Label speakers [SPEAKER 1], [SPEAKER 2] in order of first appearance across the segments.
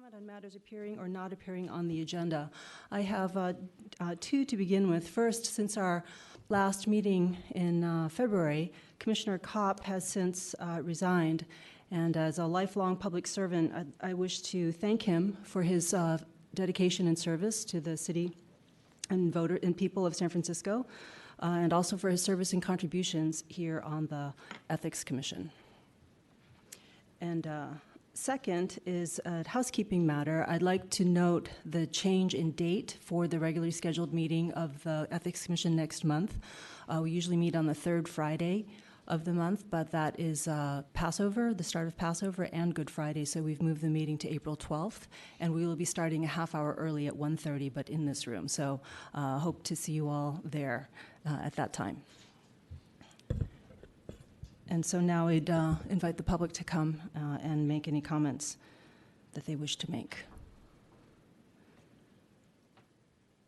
[SPEAKER 1] comment on matters appearing or not appearing on the agenda. I have two to begin with. First, since our last meeting in February, Commissioner Kopp has since resigned, and as a lifelong public servant, I wish to thank him for his dedication and service to the city and people of San Francisco, and also for his service and contributions here on the Ethics Commission. And second is a housekeeping matter. I'd like to note the change in date for the regularly scheduled meeting of the Ethics Commission next month. We usually meet on the third Friday of the month, but that is Passover, the start of Passover, and Good Friday, so we've moved the meeting to April 12th, and we will be starting a half hour early at 1:30, but in this room, so hope to see you all there at that time. And so now I'd invite the public to come and make any comments that they wish to make.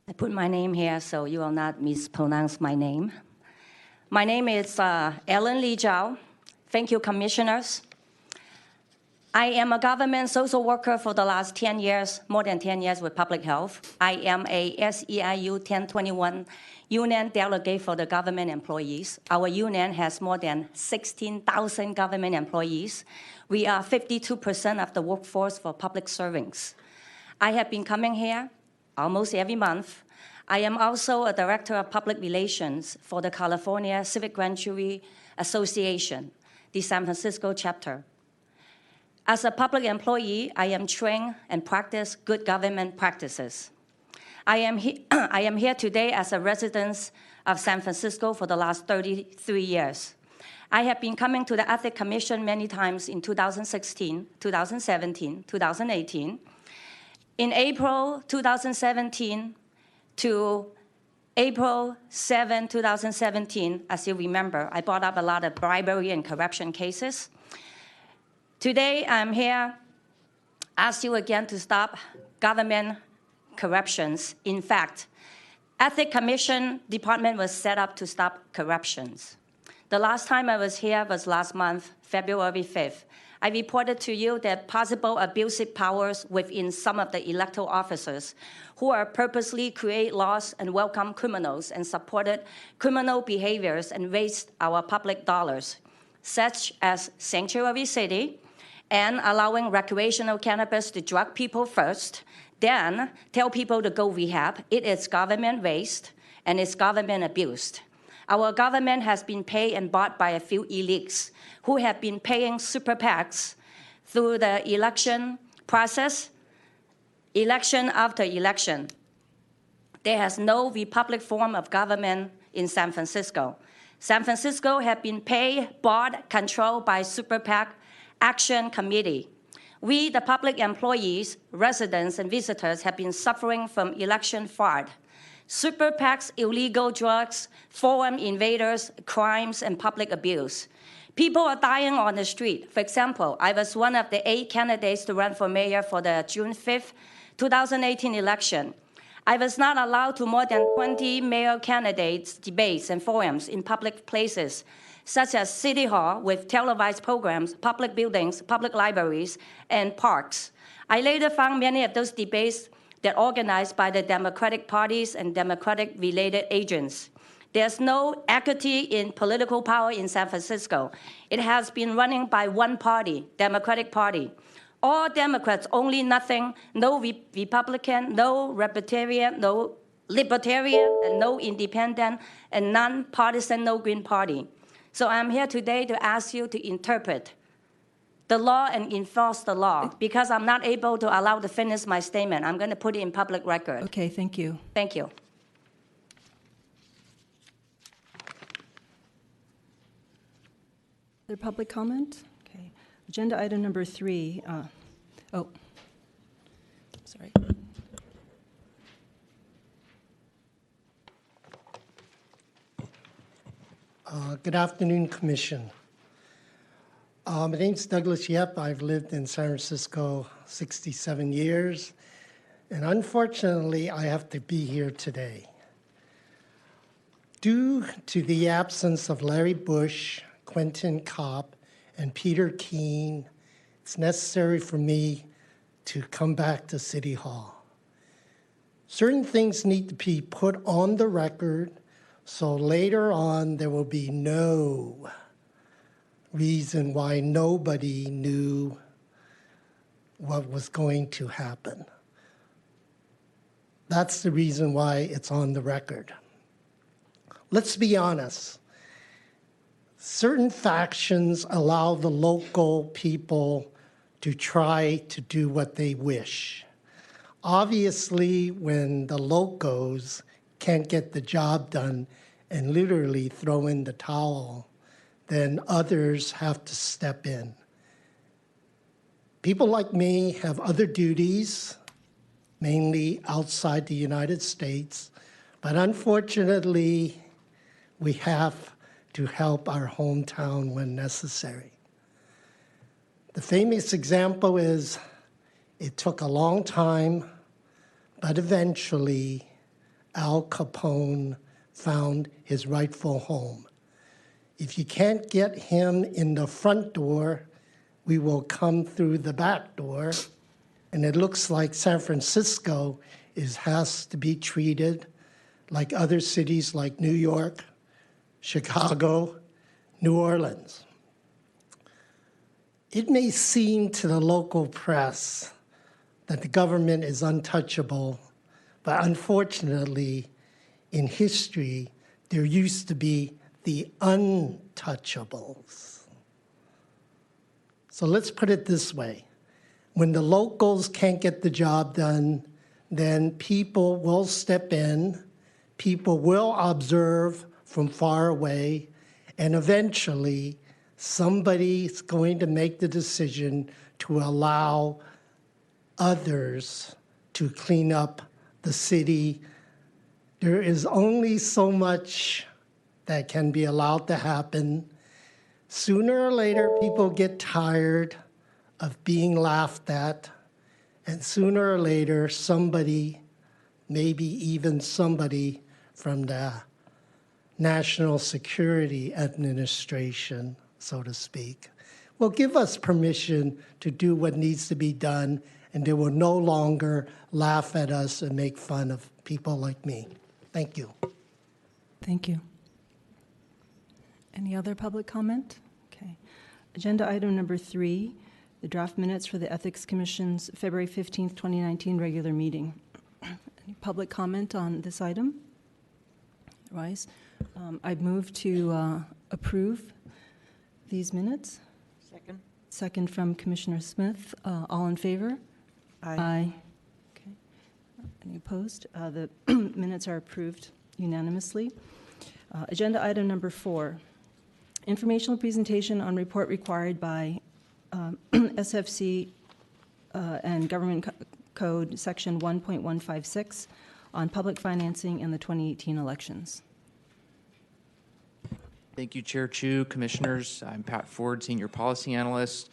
[SPEAKER 2] I put my name here so you will not mispronounce my name. My name is Ellen Lee Zhao. Thank you, commissioners. I am a government social worker for the last 10 years, more than 10 years with public health. I am a SEIU 1021 union delegate for the government employees. Our union has more than 16,000 government employees. We are 52% of the workforce for public servants. I have been coming here almost every month. I am also a director of public relations for the California Civic Grand Jury Association, the San Francisco chapter. As a public employee, I am trained and practice good government practices. I am here today as a resident of San Francisco for the last 33 years. I have been coming to the Ethics Commission many times in 2016, 2017, 2018. In April 2017 to April 7, 2017, as you remember, I brought up a lot of bribery and corruption cases. Today, I'm here, ask you again to stop government corruptions. In fact, Ethics Commission Department was set up to stop corruptions. The last time I was here was last month, February 5th. I reported to you that possible abusive powers within some of the electoral officers who are purposely create laws and welcome criminals and supported criminal behaviors and waste our public dollars, such as Sanctuary City, and allowing recreational cannabis to drug people first, then tell people to go rehab. It is government waste and it's government abused. Our government has been paid and bought by a few elites who have been paying super PACs through the election process, election after election. There has no republic form of government in San Francisco. San Francisco have been paid, bought, controlled by super PAC Action Committee. We, the public employees, residents, and visitors have been suffering from election fraud. Super PACs, illegal drugs, forum invaders, crimes, and public abuse. People are dying on the street. For example, I was one of the 8 candidates to run for mayor for the June 5th, 2018 election. I was not allowed to more than 20 mayor candidates' debates and forums in public places, such as City Hall with televised programs, public buildings, public libraries, and parks. I later found many of those debates that organized by the Democratic parties and Democratic-related agents. There's no equity in political power in San Francisco. It has been running by one party, Democratic Party. All Democrats, only nothing, no Republican, no Libertarian, no Libertarian, and no Independent, and nonpartisan, no Green Party. So I'm here today to ask you to interpret the law and enforce the law. Because I'm not able to allow to finish my statement, I'm going to put it in public record.
[SPEAKER 1] Okay, thank you.
[SPEAKER 2] Thank you.
[SPEAKER 1] Other public comment? Okay. Agenda item number 3. Sorry.
[SPEAKER 3] Good afternoon, Commission. My name's Douglas Yep. I've lived in San Francisco 67 years, and unfortunately, I have to be here today. Due to the absence of Larry Bush, Quentin Kopp, and Peter Keene, it's necessary for me to come back to City Hall. Certain things need to be put on the record, so later on there will be no reason why nobody knew what was going to happen. That's the reason why it's on the record. Let's be honest. Certain factions allow the local people to try to do what they wish. Obviously, when the locals can't get the job done and literally throw in the towel, then others have to step in. People like me have other duties, mainly outside the United States, but unfortunately, we have to help our hometown when necessary. The famous example is it took a long time, but eventually Al Capone found his rightful home. If you can't get him in the front door, we will come through the back door. And it looks like San Francisco has to be treated like other cities like New York, Chicago, New Orleans. It may seem to the local press that the government is untouchable, but unfortunately, in history, there used to be the untouchables. So let's put it this way. When the locals can't get the job done, then people will step in, people will observe from far away, and eventually somebody's going to make the decision to allow others to clean up the city. There is only so much that can be allowed to happen. Sooner or later, people get tired of being laughed at, and sooner or later, somebody, maybe even somebody from the National Security Administration, so to speak, will give us permission to do what needs to be done, and they will no longer laugh at us and make fun of people like me. Thank you.
[SPEAKER 1] Thank you. Any other public comment? Okay. Agenda item number 3, the draft minutes for the Ethics Commission's February 15th, 2019 regular meeting. Any public comment on this item? Otherwise, I'd move to approve these minutes.
[SPEAKER 4] Second.
[SPEAKER 1] Second from Commissioner Smith. All in favor? Aye. Okay. Any opposed? The minutes are approved unanimously. Agenda item number 4, informational presentation on report required by SFC and Government Code Section 1.156 on public financing in the 2018 elections.
[SPEAKER 4] Thank you, Chair Chu, Commissioners. I'm Pat Ford, Senior Policy Analyst.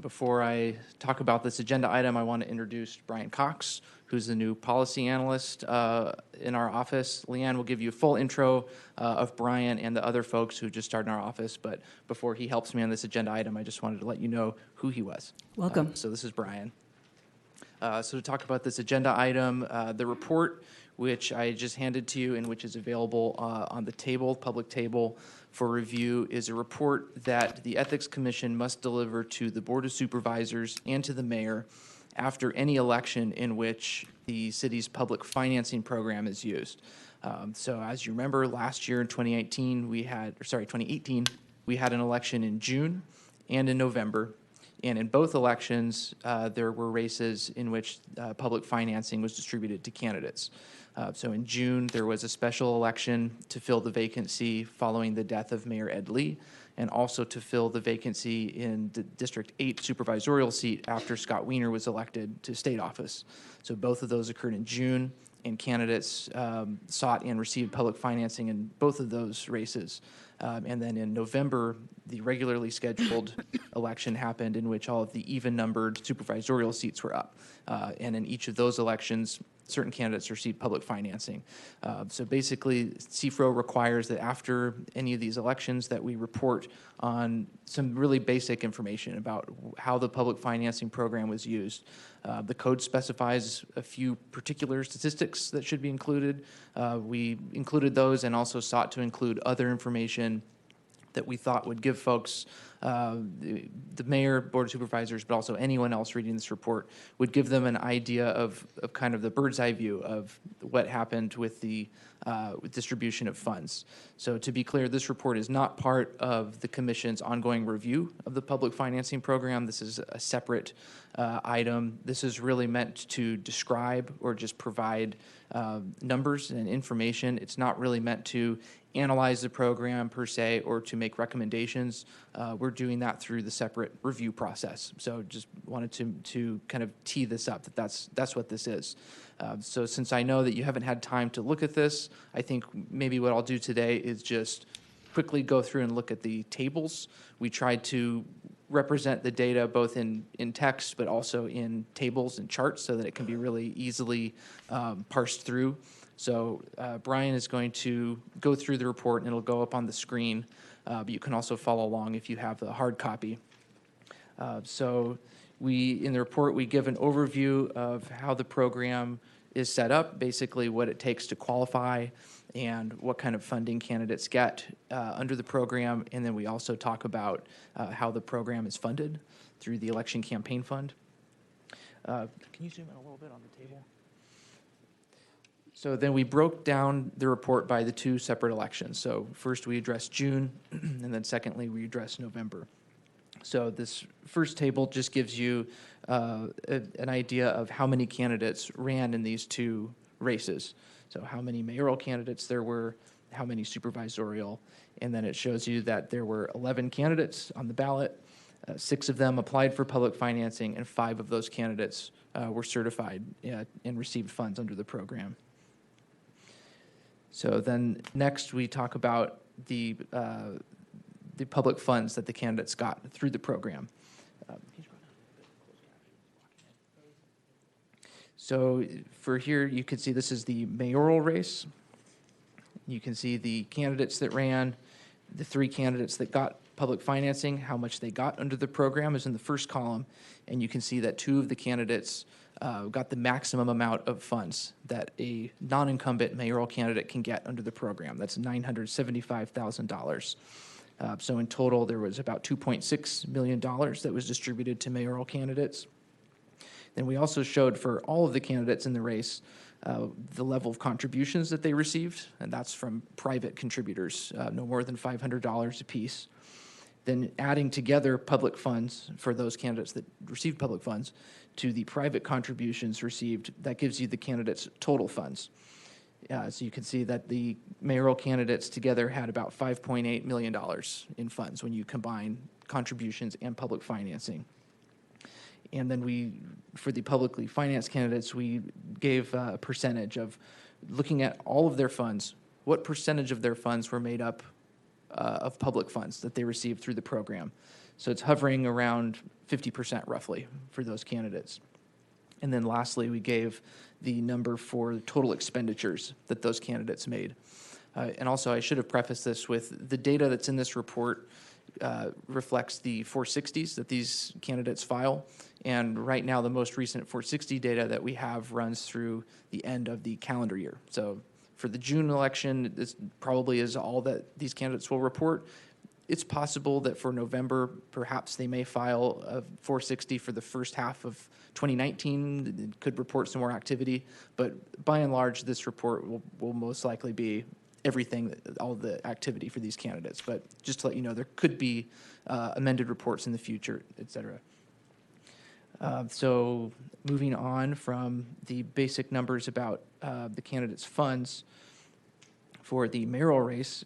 [SPEAKER 4] Before I talk about this agenda item, I want to introduce Brian Cox, who's the new Policy Analyst in our office. Leanne will give you a full intro of Brian and the other folks who just started in our office, but before he helps me on this agenda item, I just wanted to let you know who he was.
[SPEAKER 1] Welcome.
[SPEAKER 4] So this is Brian. So to talk about this agenda item, the report which I just handed to you and which is available on the table, public table for review, is a report that the Ethics Commission must deliver to the Board of Supervisors and to the mayor after any election in which the city's public financing program is used. So as you remember, last year in 2018, we had an election in June and in November. And in both elections, there were races in which public financing was distributed to candidates. So in June, there was a special election to fill the vacancy following the death of Mayor Ed Lee, and also to fill the vacancy in the District 8 supervisorial seat after Scott Wiener was elected to state office. So both of those occurred in June, and candidates sought and received public financing in both of those races. And then in November, the regularly scheduled election happened in which all of the even-numbered supervisorial seats were up. And in each of those elections, certain candidates received public financing. So basically, CFRO requires that after any of these elections that we report on some really basic information about how the public financing program was used. The code specifies a few particular statistics that should be included. We included those and also sought to include other information that we thought would give folks, the mayor, board of supervisors, but also anyone else reading this report, would give them an idea of kind of the bird's eye view of what happened with the distribution of funds. So to be clear, this report is not part of the commission's ongoing review of the public financing program. This is a separate item. This is really meant to describe or just provide numbers and information. It's not really meant to analyze the program per se or to make recommendations. We're doing that through the separate review process. So just wanted to kind of tee this up, that's what this is. So since I know that you haven't had time to look at this, I think maybe what I'll do today is just quickly go through and look at the tables. We tried to represent the data both in text but also in tables and charts so that it can be really easily parsed through. So Brian is going to go through the report, and it'll go up on the screen, but you can also follow along if you have the hard copy. So in the report, we give an overview of how the program is set up, basically what it takes to qualify and what kind of funding candidates get under the program, and then we also talk about how the program is funded through the Election Campaign Fund. Can you zoom in a little bit on the table? So then we broke down the report by the two separate elections. So first we addressed June, and then secondly we addressed November. So this first table just gives you an idea of how many candidates ran in these two races. So how many mayoral candidates there were, how many supervisorial, and then it shows you that there were 11 candidates on the ballot. 6 of them applied for public financing, and 5 of those candidates were certified and received funds under the program. So then next we talk about the public funds that the candidates got through the program. So for here, you can see this is the mayoral race. You can see the candidates that ran, the 3 candidates that got public financing, how much they got under the program is in the first column, and you can see that 2 of the candidates got the maximum amount of funds that a non-incumbent mayoral candidate can get under the program. That's $975,000. So in total, there was about $2.6 million that was distributed to mayoral candidates. Then we also showed for all of the candidates in the race the level of contributions that they received, and that's from private contributors, no more than $500 apiece. Then adding together public funds for those candidates that received public funds to the private contributions received, that gives you the candidates' total funds. So you can see that the mayoral candidates together had about $5.8 million in funds when you combine contributions and public financing. And then for the publicly financed candidates, we gave a percentage of looking at all of their funds, what percentage of their funds were made up of public funds that they received through the program. So it's hovering around 50% roughly for those candidates. And then lastly, we gave the number for total expenditures that those candidates made. And also, I should have prefaced this with the data that's in this report reflects the 460s that these candidates file. And right now, the most recent 460 data that we have runs through the end of the calendar year. So for the June election, this probably is all that these candidates will report. It's possible that for November, perhaps they may file a 460 for the first half of 2019. It could report some more activity, but by and large, this report will most likely be everything, all the activity for these candidates. But just to let you know, there could be amended reports in the future, et cetera. So moving on from the basic numbers about the candidates' funds for the mayoral race,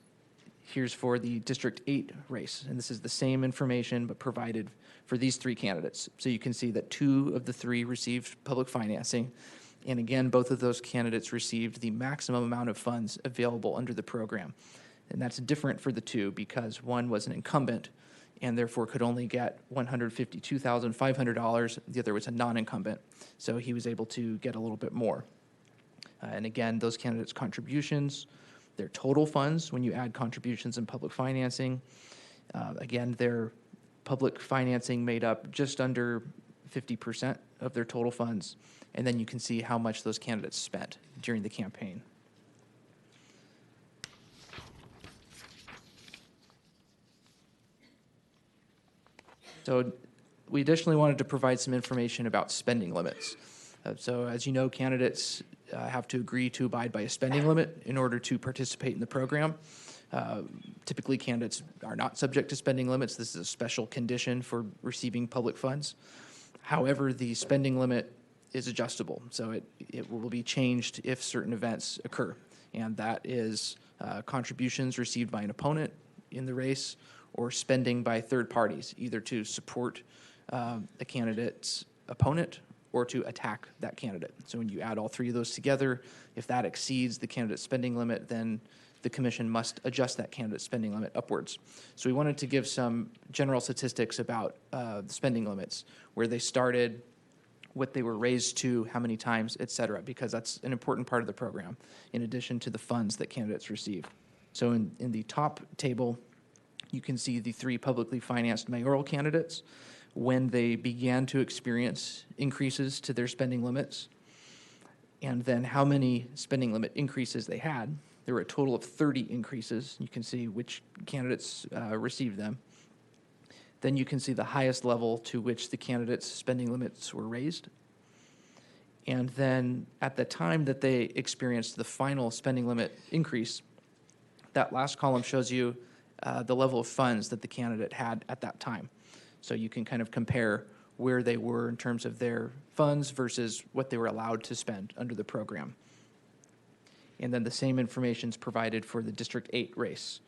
[SPEAKER 4] here's for the District 8 race, and this is the same information but provided for these 3 candidates. So you can see that 2 of the 3 received public financing, and again, both of those candidates received the maximum amount of funds available under the program. And that's different for the 2 because one was an incumbent and therefore could only get $152,500. The other was a non-incumbent, so he was able to get a little bit more. And again, those candidates' contributions, their total funds, when you add contributions and public financing, again, their public financing made up just under 50% of their total funds, and then you can see how much those candidates spent during the campaign. So we additionally wanted to provide some information about spending limits. So as you know, candidates have to agree to abide by a spending limit in order to participate in the program. Typically, candidates are not subject to spending limits. This is a special condition for receiving public funds. However, the spending limit is adjustable, so it will be changed if certain events occur, and that is contributions received by an opponent in the race or spending by third parties, either to support a candidate's opponent or to attack that candidate. So when you add all three of those together, if that exceeds the candidate's spending limit, then the commission must adjust that candidate's spending limit upwards. So we wanted to give some general statistics about the spending limits, where they started, what they were raised to, how many times, et cetera, because that's an important part of the program, in addition to the funds that candidates receive. So in the top table, you can see the three publicly financed mayoral candidates when they began to experience increases to their spending limits, and then how many spending limit increases they had. There were a total of 30 increases. You can see which candidates received them. Then you can see the highest level to which the candidates' spending limits were raised. And then at the time that they experienced the final spending limit increase, that last column shows you the level of funds that the candidate had at that time. So you can kind of compare where they were in terms of their funds versus what they were allowed to spend under the program. And then the same information is provided for the District 8 race.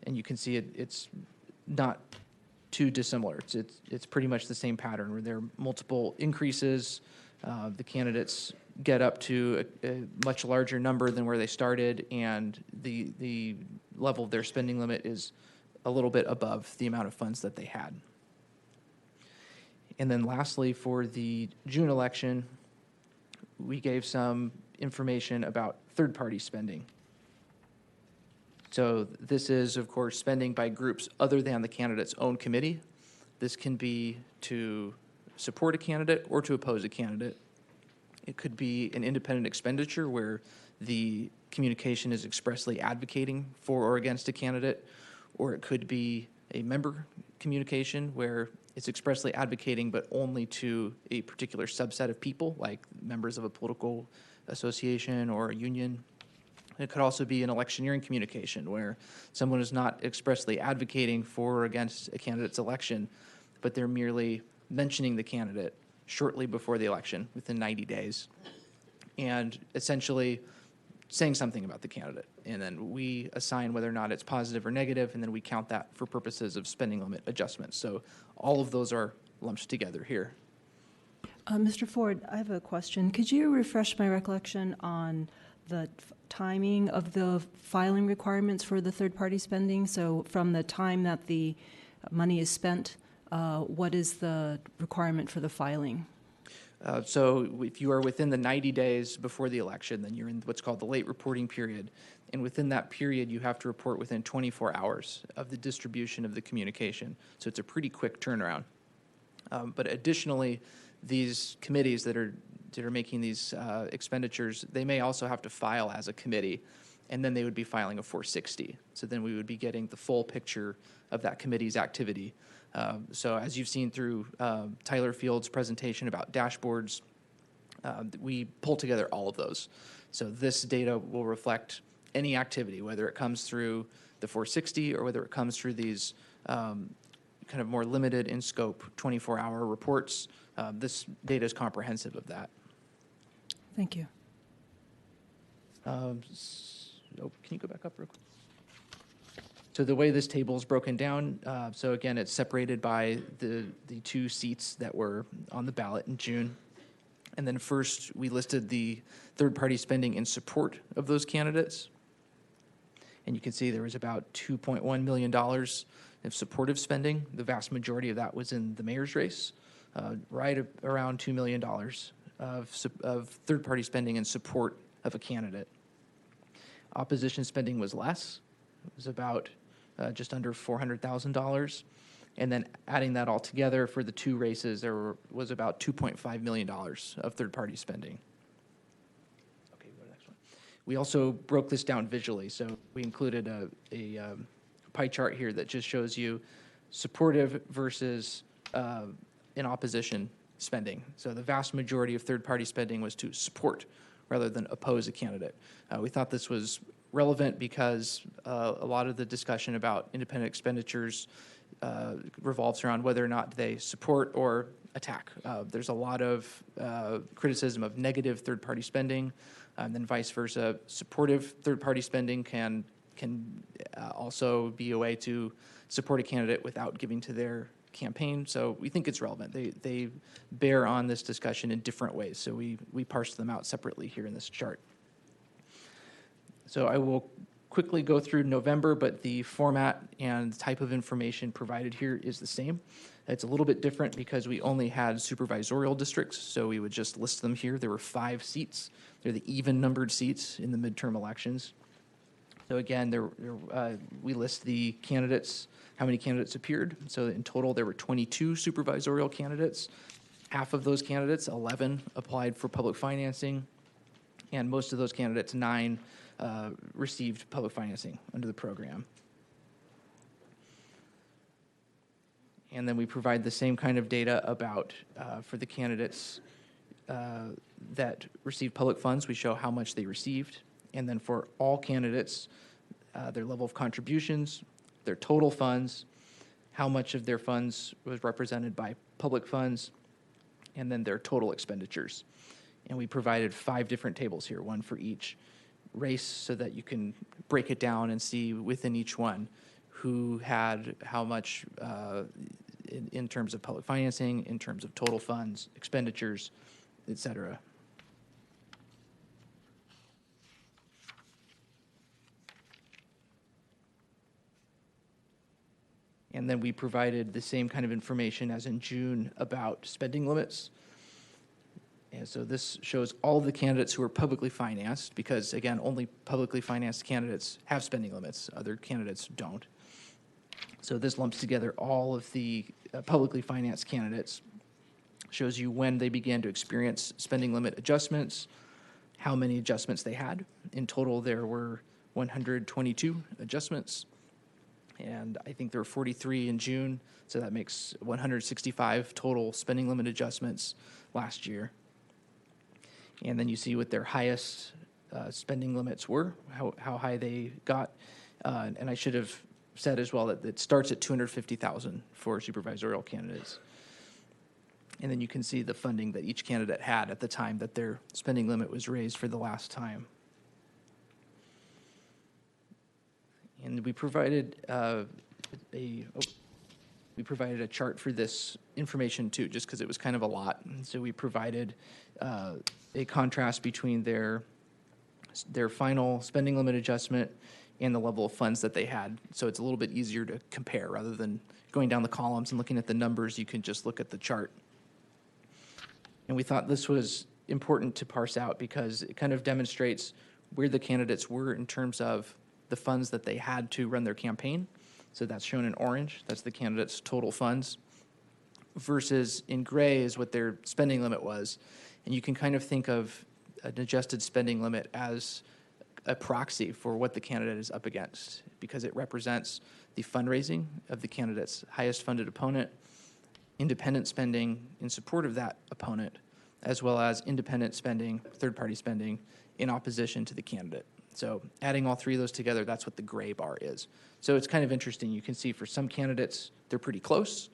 [SPEAKER 4] And you can see it's not too dissimilar. It's pretty much the same pattern, where there are multiple increases. The candidates get up to a much larger number than where they started, and the level of their spending limit is a little bit above the amount of funds that they had. And then lastly, for the June election, we gave some information about third-party spending. So this is, of course, spending by groups other than the candidate's own committee. This can be to support a candidate or to oppose a candidate. It could be an independent expenditure where the communication is expressly advocating for or against a candidate, or it could be a member communication where it's expressly advocating but only to a particular subset of people, like members of a political association or a union. It could also be an electioneering communication where someone is not expressly advocating for or against a candidate's election, but they're merely mentioning the candidate shortly before the election, within 90 days, and essentially saying something about the candidate. And then we assign whether or not it's positive or negative, and then we count that for purposes of spending limit adjustments. So all of those are lumped together here.
[SPEAKER 1] Mr. Ford, I have a question. Could you refresh my recollection on the timing of the filing requirements for the third-party spending? So from the time that the money is spent, what is the requirement for the filing?
[SPEAKER 4] So if you are within the 90 days before the election, then you're in what's called the late reporting period. And within that period, you have to report within 24 hours of the distribution of the communication. So it's a pretty quick turnaround. But additionally, these committees that are making these expenditures, they may also have to file as a committee, and then they would be filing a 460. So then we would be getting the full picture of that committee's activity. So as you've seen through Tyler Field's presentation about dashboards, we pull together all of those. So this data will reflect any activity, whether it comes through the 460 or whether it comes through these kind of more limited in scope 24-hour reports. This data is comprehensive of that.
[SPEAKER 1] Thank you.
[SPEAKER 4] Can you go back up real quick? So the way this table is broken down, so again, it's separated by the two seats that were on the ballot in June. And then first, we listed the third-party spending in support of those candidates. And you can see there was about $2.1 million of supportive spending. The vast majority of that was in the mayor's race, around $2 million of third-party spending in support of a candidate. Opposition spending was less. It was about just under $400,000. And then adding that all together for the two races, was about $2.5 million of third-party spending. Okay, go to the next one. We also broke this down visually. So we included a pie chart here that just shows you supportive versus in opposition spending. So the vast majority of third-party spending was to support rather than oppose a candidate. We thought this was relevant because a lot of the discussion about independent expenditures revolves around whether or not they support or attack. There's a lot of criticism of negative third-party spending, and then vice versa. Supportive third-party spending can also be a way to support a candidate without giving to their campaign. So we think it's relevant. They bear on this discussion in different ways. So we parsed them out separately here in this chart. So I will quickly go through November, but the format and type of information provided here is the same. It's a little bit different because we only had supervisorial districts, so we would just list them here. There were 5 seats. They're the even-numbered seats in the midterm elections. So again, we list the candidates, how many candidates appeared. So in total, there were 22 supervisorial candidates. Half of those candidates, 11, applied for public financing, and most of those candidates, 9, received public financing under the program. And then we provide the same kind of data about, for the candidates that received public funds, we show how much they received. And then for all candidates, their level of contributions, their total funds, how much of their funds was represented by public funds, and then their total expenditures. And we provided 5 different tables here, one for each race, so that you can break it down and see within each one who had how much in terms of public financing, in terms of total funds, expenditures, et cetera. And then we provided the same kind of information as in June about spending limits. And so this shows all of the candidates who are publicly financed, because again, only publicly financed candidates have spending limits. Other candidates don't. So this lumps together all of the publicly financed candidates, shows you when they began to experience spending limit adjustments, how many adjustments they had. In total, there were 122 adjustments, and I think there were 43 in June, so that makes 165 total spending limit adjustments last year. And then you see what their highest spending limits were, how high they got. And I should have said as well that it starts at $250,000 for supervisorial candidates. And then you can see the funding that each candidate had at the time that their spending limit was raised for the last time. And we provided a chart for this information too, just because it was kind of a lot. And so we provided a contrast between their final spending limit adjustment and the level of funds that they had. So it's a little bit easier to compare rather than going down the columns and looking at the numbers. You can just look at the chart. And we thought this was important to parse out because it kind of demonstrates where the candidates were in terms of the funds that they had to run their campaign. So that's shown in orange. That's the candidates' total funds. Versus in gray is what their spending limit was. And you can kind of think of an adjusted spending limit as a proxy for what the candidate is up against, because it represents the fundraising of the candidate's highest funded opponent, independent spending in support of that opponent, as well as independent spending, third-party spending in opposition to the candidate. So adding all 3 of those together, that's what the gray bar is. So it's kind of interesting. You can see for some candidates, they're pretty close,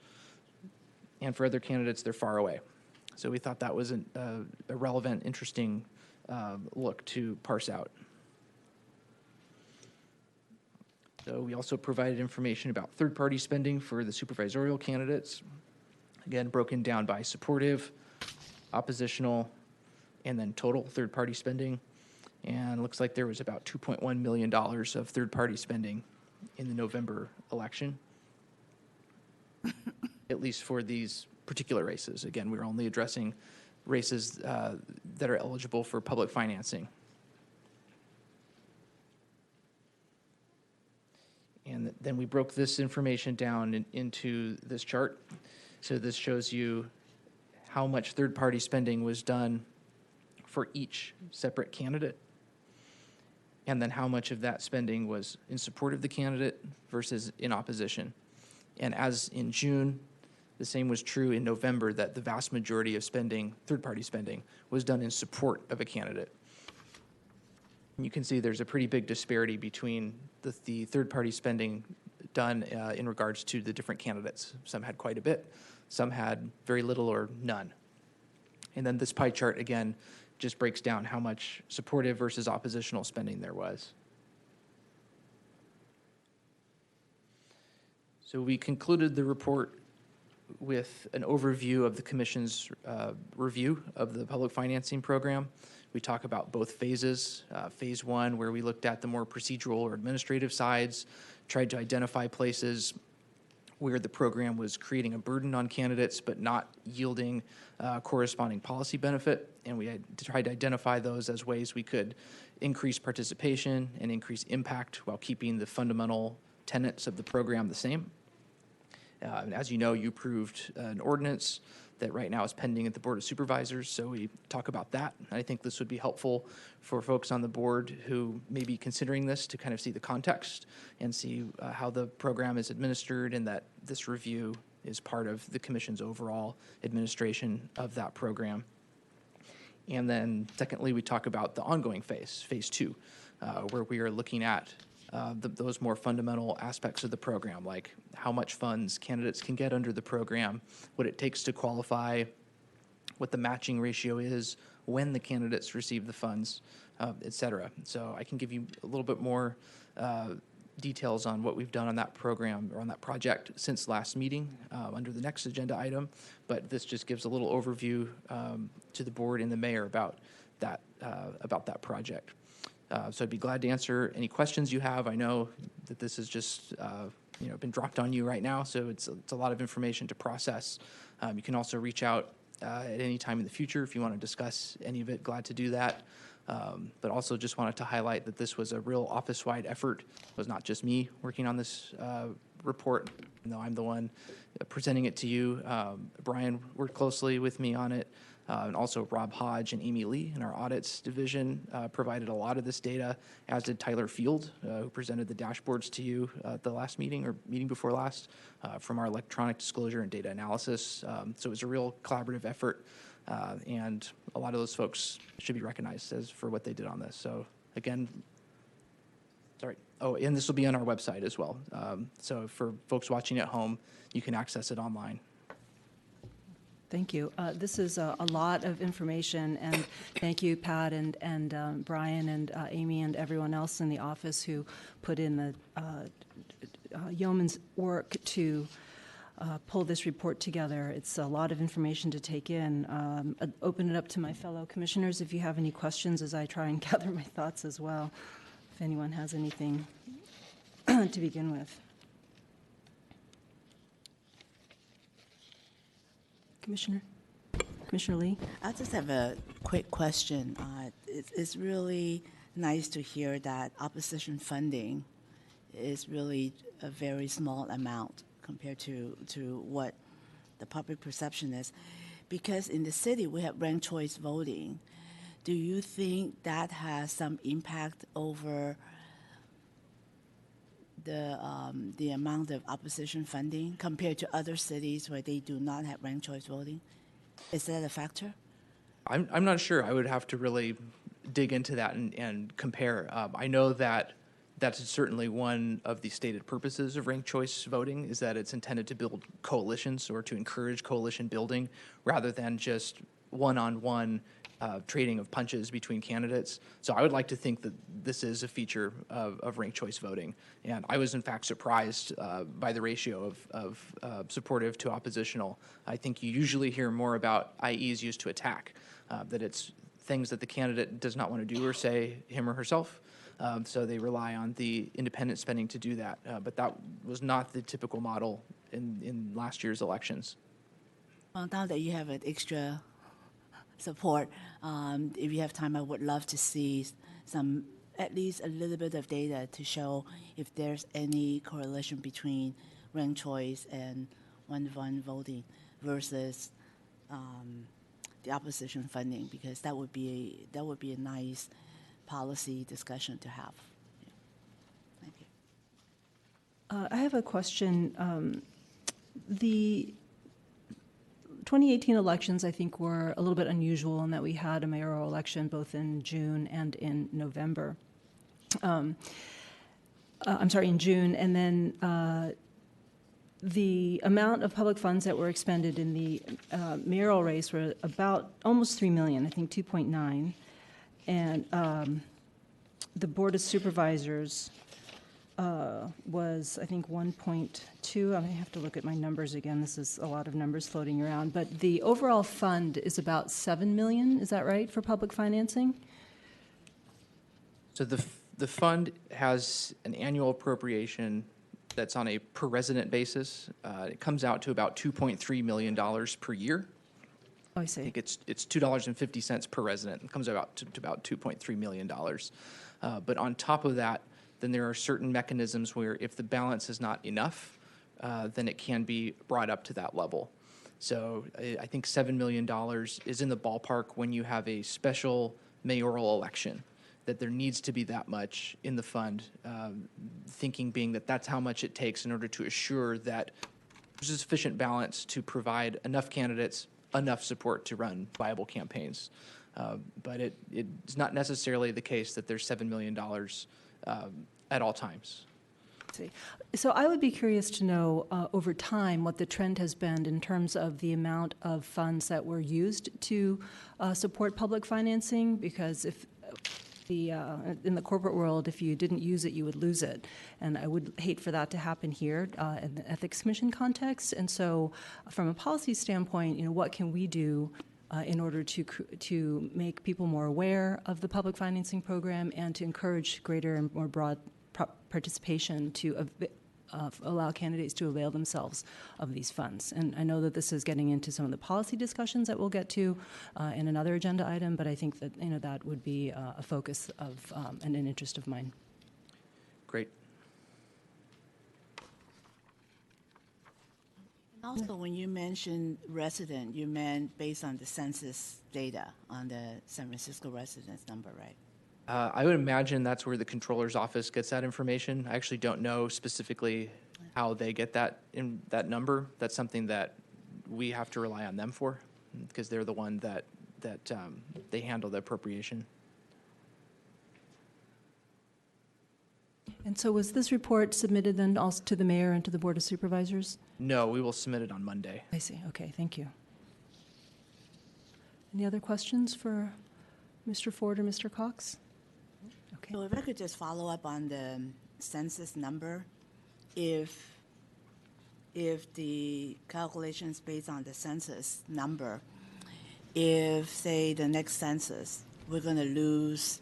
[SPEAKER 4] and for other candidates, they're far away. So we thought that was a relevant, interesting look to parse out. So we also provided information about third-party spending for the supervisorial candidates, again, broken down by supportive, oppositional, and then total third-party spending. And it looks like there was about $2.1 million of third-party spending in the November election. at least for these particular races. Again, we're only addressing races that are eligible for public financing. And then we broke this information down into this chart. So this shows you how much third-party spending was done for each separate candidate, and then how much of that spending was in support of the candidate versus in opposition. And as in June, the same was true in November, that the vast majority of spending, third-party spending, was done in support of a candidate. And you can see there's a pretty big disparity between the third-party spending done in regards to the different candidates. Some had quite a bit, some had very little or none. And then this pie chart, again, just breaks down how much supportive versus oppositional spending there was. So we concluded the report with an overview of the Commission's review of the public financing program. We talk about both phases. Phase one, where we looked at the more procedural or administrative sides, tried to identify places where the program was creating a burden on candidates but not yielding corresponding policy benefit. And we had tried to identify those as ways we could increase participation and increase impact while keeping the fundamental tenets of the program the same. And as you know, you approved an ordinance that right now is pending at the Board of Supervisors, so we talk about that. And I think this would be helpful for folks on the board who may be considering this to kind of see the context and see how the program is administered, and that this review is part of the Commission's overall administration of that program. And then secondly, we talk about the ongoing phase, phase two, where we are looking at those more fundamental aspects of the program, like how much funds candidates can get under the program, what it takes to qualify, what the matching ratio is, when the candidates receive the funds, et cetera. So I can give you a little bit more details on what we've done on that program or on that project since last meeting under the next agenda item, but this just gives a little overview to the board and the mayor about that project. So I'd be glad to answer any questions you have. I know that this has just been dropped on you right now, so it's a lot of information to process. You can also reach out at any time in the future if you want to discuss any of it. Glad to do that. But also just wanted to highlight that this was a real office-wide effort. It was not just me working on this report. No, I'm the one presenting it to you. Brian worked closely with me on it. And also Rob Hodge and Amy Lee in our audits division provided a lot of this data, as did Tyler Field, who presented the dashboards to you at the last meeting or meeting before last from our electronic disclosure and data analysis. So it was a real collaborative effort, and a lot of those folks should be recognized for what they did on this. So again, sorry. Oh, and this will be on our website as well. So for folks watching at home, you can access it online.
[SPEAKER 1] Thank you. This is a lot of information, and thank you, Pat and Brian and Amy and everyone else in the office who put in the yeoman's work to pull this report together. It's a lot of information to take in. I'd open it up to my fellow commissioners if you have any questions as I try and gather my thoughts as well, if anyone has anything to begin with. Commissioner Lee?
[SPEAKER 5] I just have a quick question. It's really nice to hear that opposition funding is really a very small amount compared to what the public perception is. Because in the city, we have ranked choice voting. Do you think that has some impact over the amount of opposition funding compared to other cities where they do not have ranked choice voting? Is that a factor?
[SPEAKER 4] I'm not sure. I would have to really dig into that and compare. I know that that's certainly one of the stated purposes of ranked choice voting, is that it's intended to build coalitions or to encourage coalition building rather than just one-on-one trading of punches between candidates. So I would like to think that this is a feature of ranked choice voting. And I was in fact surprised by the ratio of supportive to oppositional. I think you usually hear more about IEs used to attack, that it's things that the candidate does not want to do or say him or herself. So they rely on the independent spending to do that. But that was not the typical model in last year's elections.
[SPEAKER 5] Well, now that you have an extra support, if you have time, I would love to see some, at least a little bit of data to show if there's any correlation between ranked choice and one-to-one voting versus the opposition funding, because that would be a nice policy discussion to have. Yeah. Thank you.
[SPEAKER 1] I have a question. The 2018 elections, I think, were a little bit unusual in that we had a mayoral election both in June and in November. I'm sorry, in June, and then the amount of public funds that were expended in the mayoral race were about almost 3 million, I think 2.9, and the Board of Supervisors was, I think, 1.2. I have to look at my numbers again. This is a lot of numbers floating around. But the overall fund is about 7 million. Is that right, for public financing?
[SPEAKER 4] So the fund has an annual appropriation that's on a per resident basis. It comes out to about $2.3 million per year.
[SPEAKER 1] Oh, I
[SPEAKER 4] I
[SPEAKER 1] see.
[SPEAKER 4] think it's $2.50 per resident. It comes out to about $2.3 million. But on top of that, then there are certain mechanisms where if the balance is not enough, then it can be brought up to that level. So I think $7 million is in the ballpark when you have a special mayoral election, that there needs to be that much in the fund, thinking being that that's how much it takes in order to assure that there's a sufficient balance to provide enough candidates, enough support to run viable campaigns. But it's not necessarily the case that there's $7 million at all times.
[SPEAKER 1] See. So I would be curious to know over time what the trend has been in terms of the amount of funds that were used to support public financing, because if in the corporate world, if you didn't use it, you would lose it. And I would hate for that to happen here in the Ethics Commission context. And so from a policy standpoint, what can we do in order to make people more aware of the public financing program and to encourage greater and more broad participation to allow candidates to avail themselves of these funds? And I know that this is getting into some of the policy discussions that we'll get to in another agenda item, but I think that that would be a focus of and an interest of mine.
[SPEAKER 4] Great.
[SPEAKER 5] Also, when you mentioned resident, you meant based on the census data on the San Francisco residence number, right?
[SPEAKER 4] I would imagine that's where the controller's office gets that information. I actually don't know specifically how they get that number. That's something that we have to rely on them for, because they're the one that they handle the appropriation.
[SPEAKER 1] And so was this report submitted then also to the mayor and to the Board of Supervisors?
[SPEAKER 4] No, we will submit it on Monday.
[SPEAKER 1] I see. Okay, thank you. Any other questions for Mr. Ford or Mr. Cox? Okay.
[SPEAKER 5] So if I could just follow up on the census number, if the calculations based on the census number, if, say, the next census, we're going to lose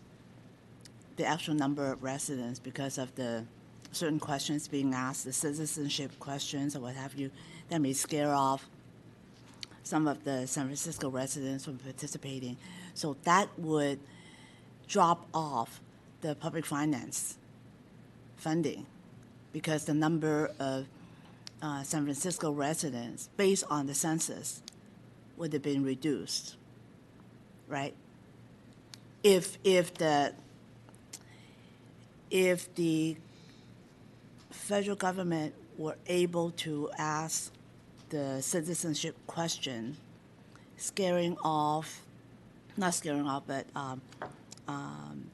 [SPEAKER 5] the actual number of residents because of the certain questions being asked, the citizenship questions or what have you, that may scare off some of the San Francisco residents from participating. So that would drop off the public finance funding because the number of San Francisco residents based on the census would have been reduced, right? If the federal government were able to ask the citizenship question,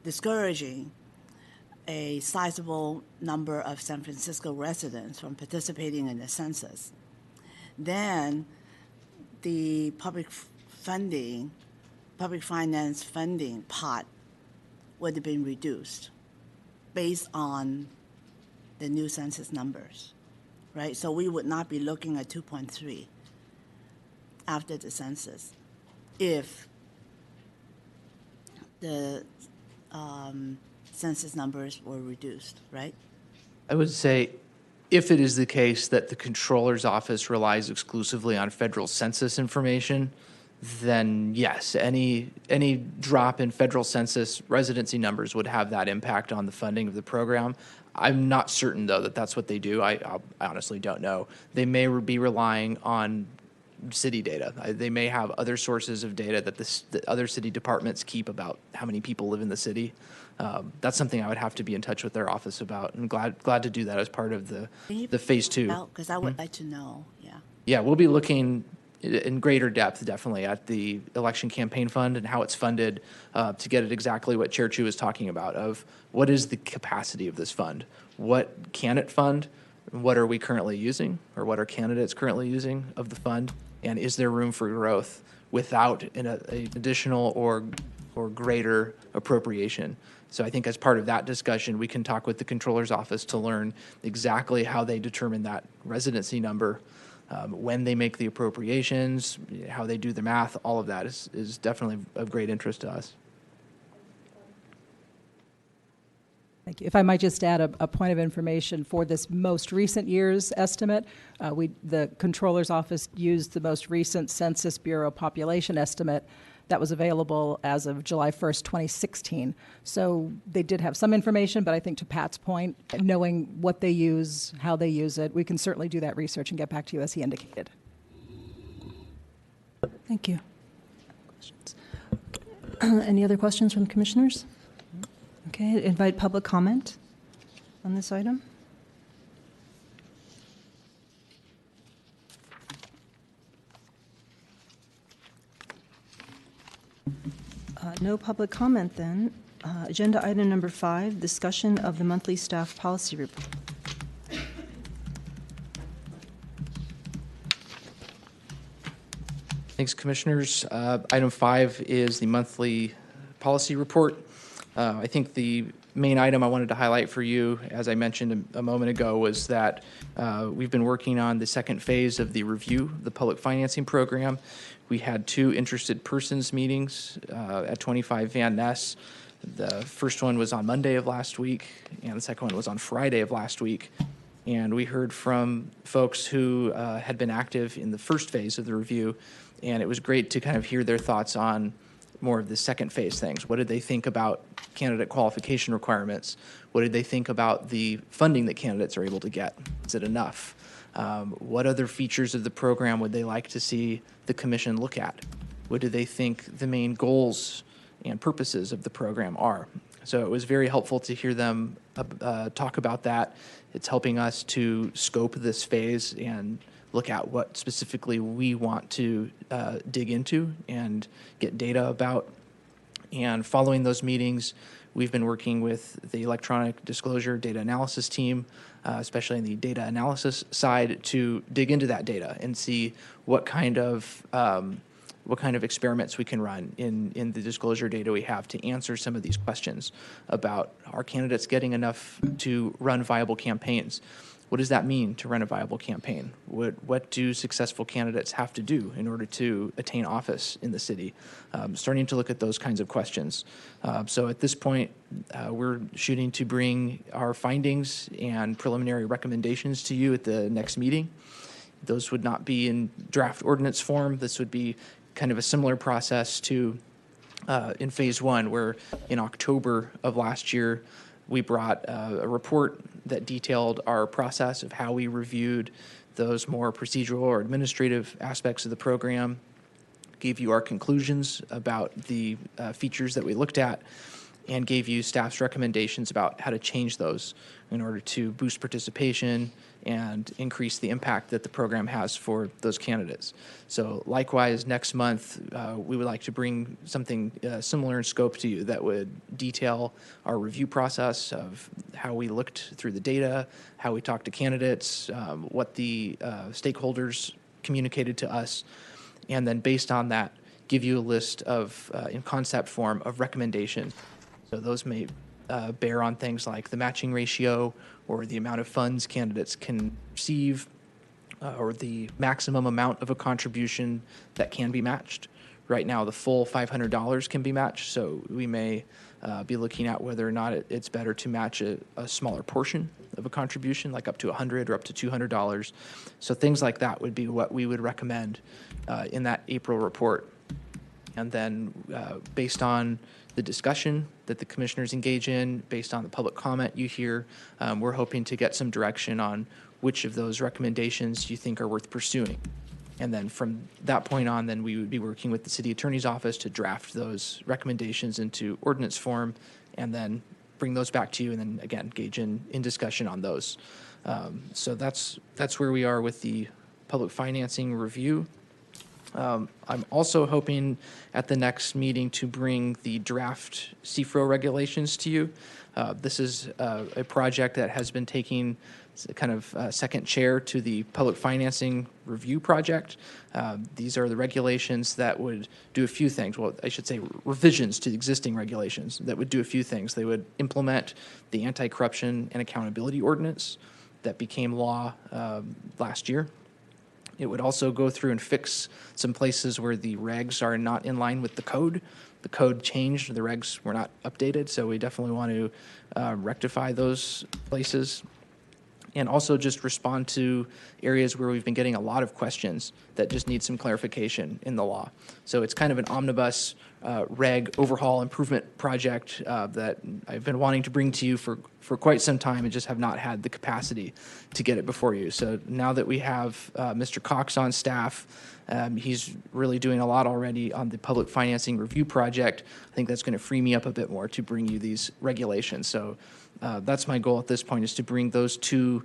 [SPEAKER 5] discouraging a sizable number of San Francisco residents from participating in the census, then the public finance funding pot would have been reduced based on the new census numbers, right? So we would not be looking at 2.3 after the census if the census numbers were reduced, right?
[SPEAKER 4] I would say If it is the case that the controller's office relies exclusively on federal census information, then yes, any drop in federal census residency numbers would have that impact on the funding of the program. I'm not certain, though, that that's what they do. I honestly don't know. They may be relying on city data. They may have other sources of data that other city departments keep about how many people live in the city. That's something I would have to be in touch with their office about, and glad to do that as part of the phase 2.
[SPEAKER 5] Because I would like to know, yeah.
[SPEAKER 4] Yeah, we'll be looking in greater depth, definitely, at the election campaign fund and how it's funded to get at exactly what Chair Chu was talking about, of what is the capacity of this fund? What can it fund? What are we currently using, or what are candidates currently using of the fund? And is there room for growth without an additional or greater appropriation? So I think as part of that discussion, we can talk with the controller's office to learn exactly how they determine that residency number, when they make the appropriations, how they do the math. All of that is definitely of great interest to us.
[SPEAKER 6] Thank you. If I might just add a point of information for this most recent year's estimate, the Controller's Office used the most recent Census Bureau population estimate that was available as of July 1st, 2016. So they did have some information, but I think to Pat's point, knowing what they use, how they use it, we can certainly do that research and get back to you as he indicated.
[SPEAKER 1] Thank you. Questions? Any other questions from commissioners? Okay, invite public comment on this item. No public comment then. Agenda item number 5, discussion of the monthly staff policy report.
[SPEAKER 4] Thanks, commissioners. Item 5 is the monthly policy report. I think the main item I wanted to highlight for you, as I mentioned a moment ago, was that we've been working on the second phase of the review, the public financing program. We had 2 interested persons meetings at 25 Van Ness. The first one was on Monday of last week, and the second one was on Friday of last week. And we heard from folks who had been active in the first phase of the review, and it was great to kind of hear their thoughts on more of the second phase things. What did they think about candidate qualification requirements? What did they think about the funding that candidates are able to get? Is it enough? What other features of the program would they like to see the commission look at? What do they think the main goals and purposes of the program are? So it was very helpful to hear them talk about that. It's helping us to scope this phase and look at what specifically we want to dig into and get data about. And following those meetings, we've been working with the electronic disclosure data analysis team, especially in the data analysis side, to dig into that data and see what kind of experiments we can run in the disclosure data we have to answer some of these questions about, are candidates getting enough to run viable campaigns? What does that mean to run a viable campaign? What do successful candidates have to do in order to attain office in the city? Starting to look at those kinds of questions. So at this point, we're shooting to bring our findings and preliminary recommendations to you at the next meeting. Those would not be in draft ordinance form. This would be kind of a similar process to in phase 1, where in October of last year, we brought a report that detailed our process of how we reviewed those more procedural or administrative aspects of the program, gave you our conclusions about the features that we looked at, and gave you staff's recommendations about how to change those in order to boost participation and increase the impact that the program has for those candidates. So likewise, next month, we would like to bring something similar in scope to you that would detail our review process of how we looked through the data, how we talked to candidates, what the stakeholders communicated to us, and then based on that, give you a list of, in concept form, of recommendations. So those may bear on things like the matching ratio, or the amount of funds candidates can receive, or the maximum amount of a contribution that can be matched, right now the full $500 can be matched, so we may be looking at whether or not it's better to match a smaller portion of a contribution, like up to $100 or up to $200. So things like that would be what we would recommend in that April report. And then based on the discussion that the commissioners engage in, based on the public comment you hear, we're hoping to get some direction on which of those recommendations you think are worth pursuing. And then from that point on, then we would be working with the city attorney's office to draft those recommendations into ordinance form and then bring those back to you and then again engage in discussion on those. So that's where we are with the public financing review. I'm also hoping at the next meeting to bring the draft CFRO regulations to you. This is a project that has been taking kind of second chair to the public financing review project. These are the regulations that would do a few things. Well, I should say revisions to the existing regulations that would do a few things. They would implement the anti-corruption and accountability ordinance that became law last year. It would also go through and fix some places where the regs are not in line with the code. The code changed, the regs were not updated, so we definitely want to rectify those places. And also just respond to areas where we've been getting a lot of questions that just need some clarification in the law. So it's kind of an omnibus reg overhaul improvement project that I've been wanting to bring to you for quite some time and just have not had the capacity to get it before you. So now that we have Mr. Cox on staff, he's really doing a lot already on the public financing review project. I think that's going to free me up a bit more to bring you these regulations. So that's my goal at this point, is to bring those two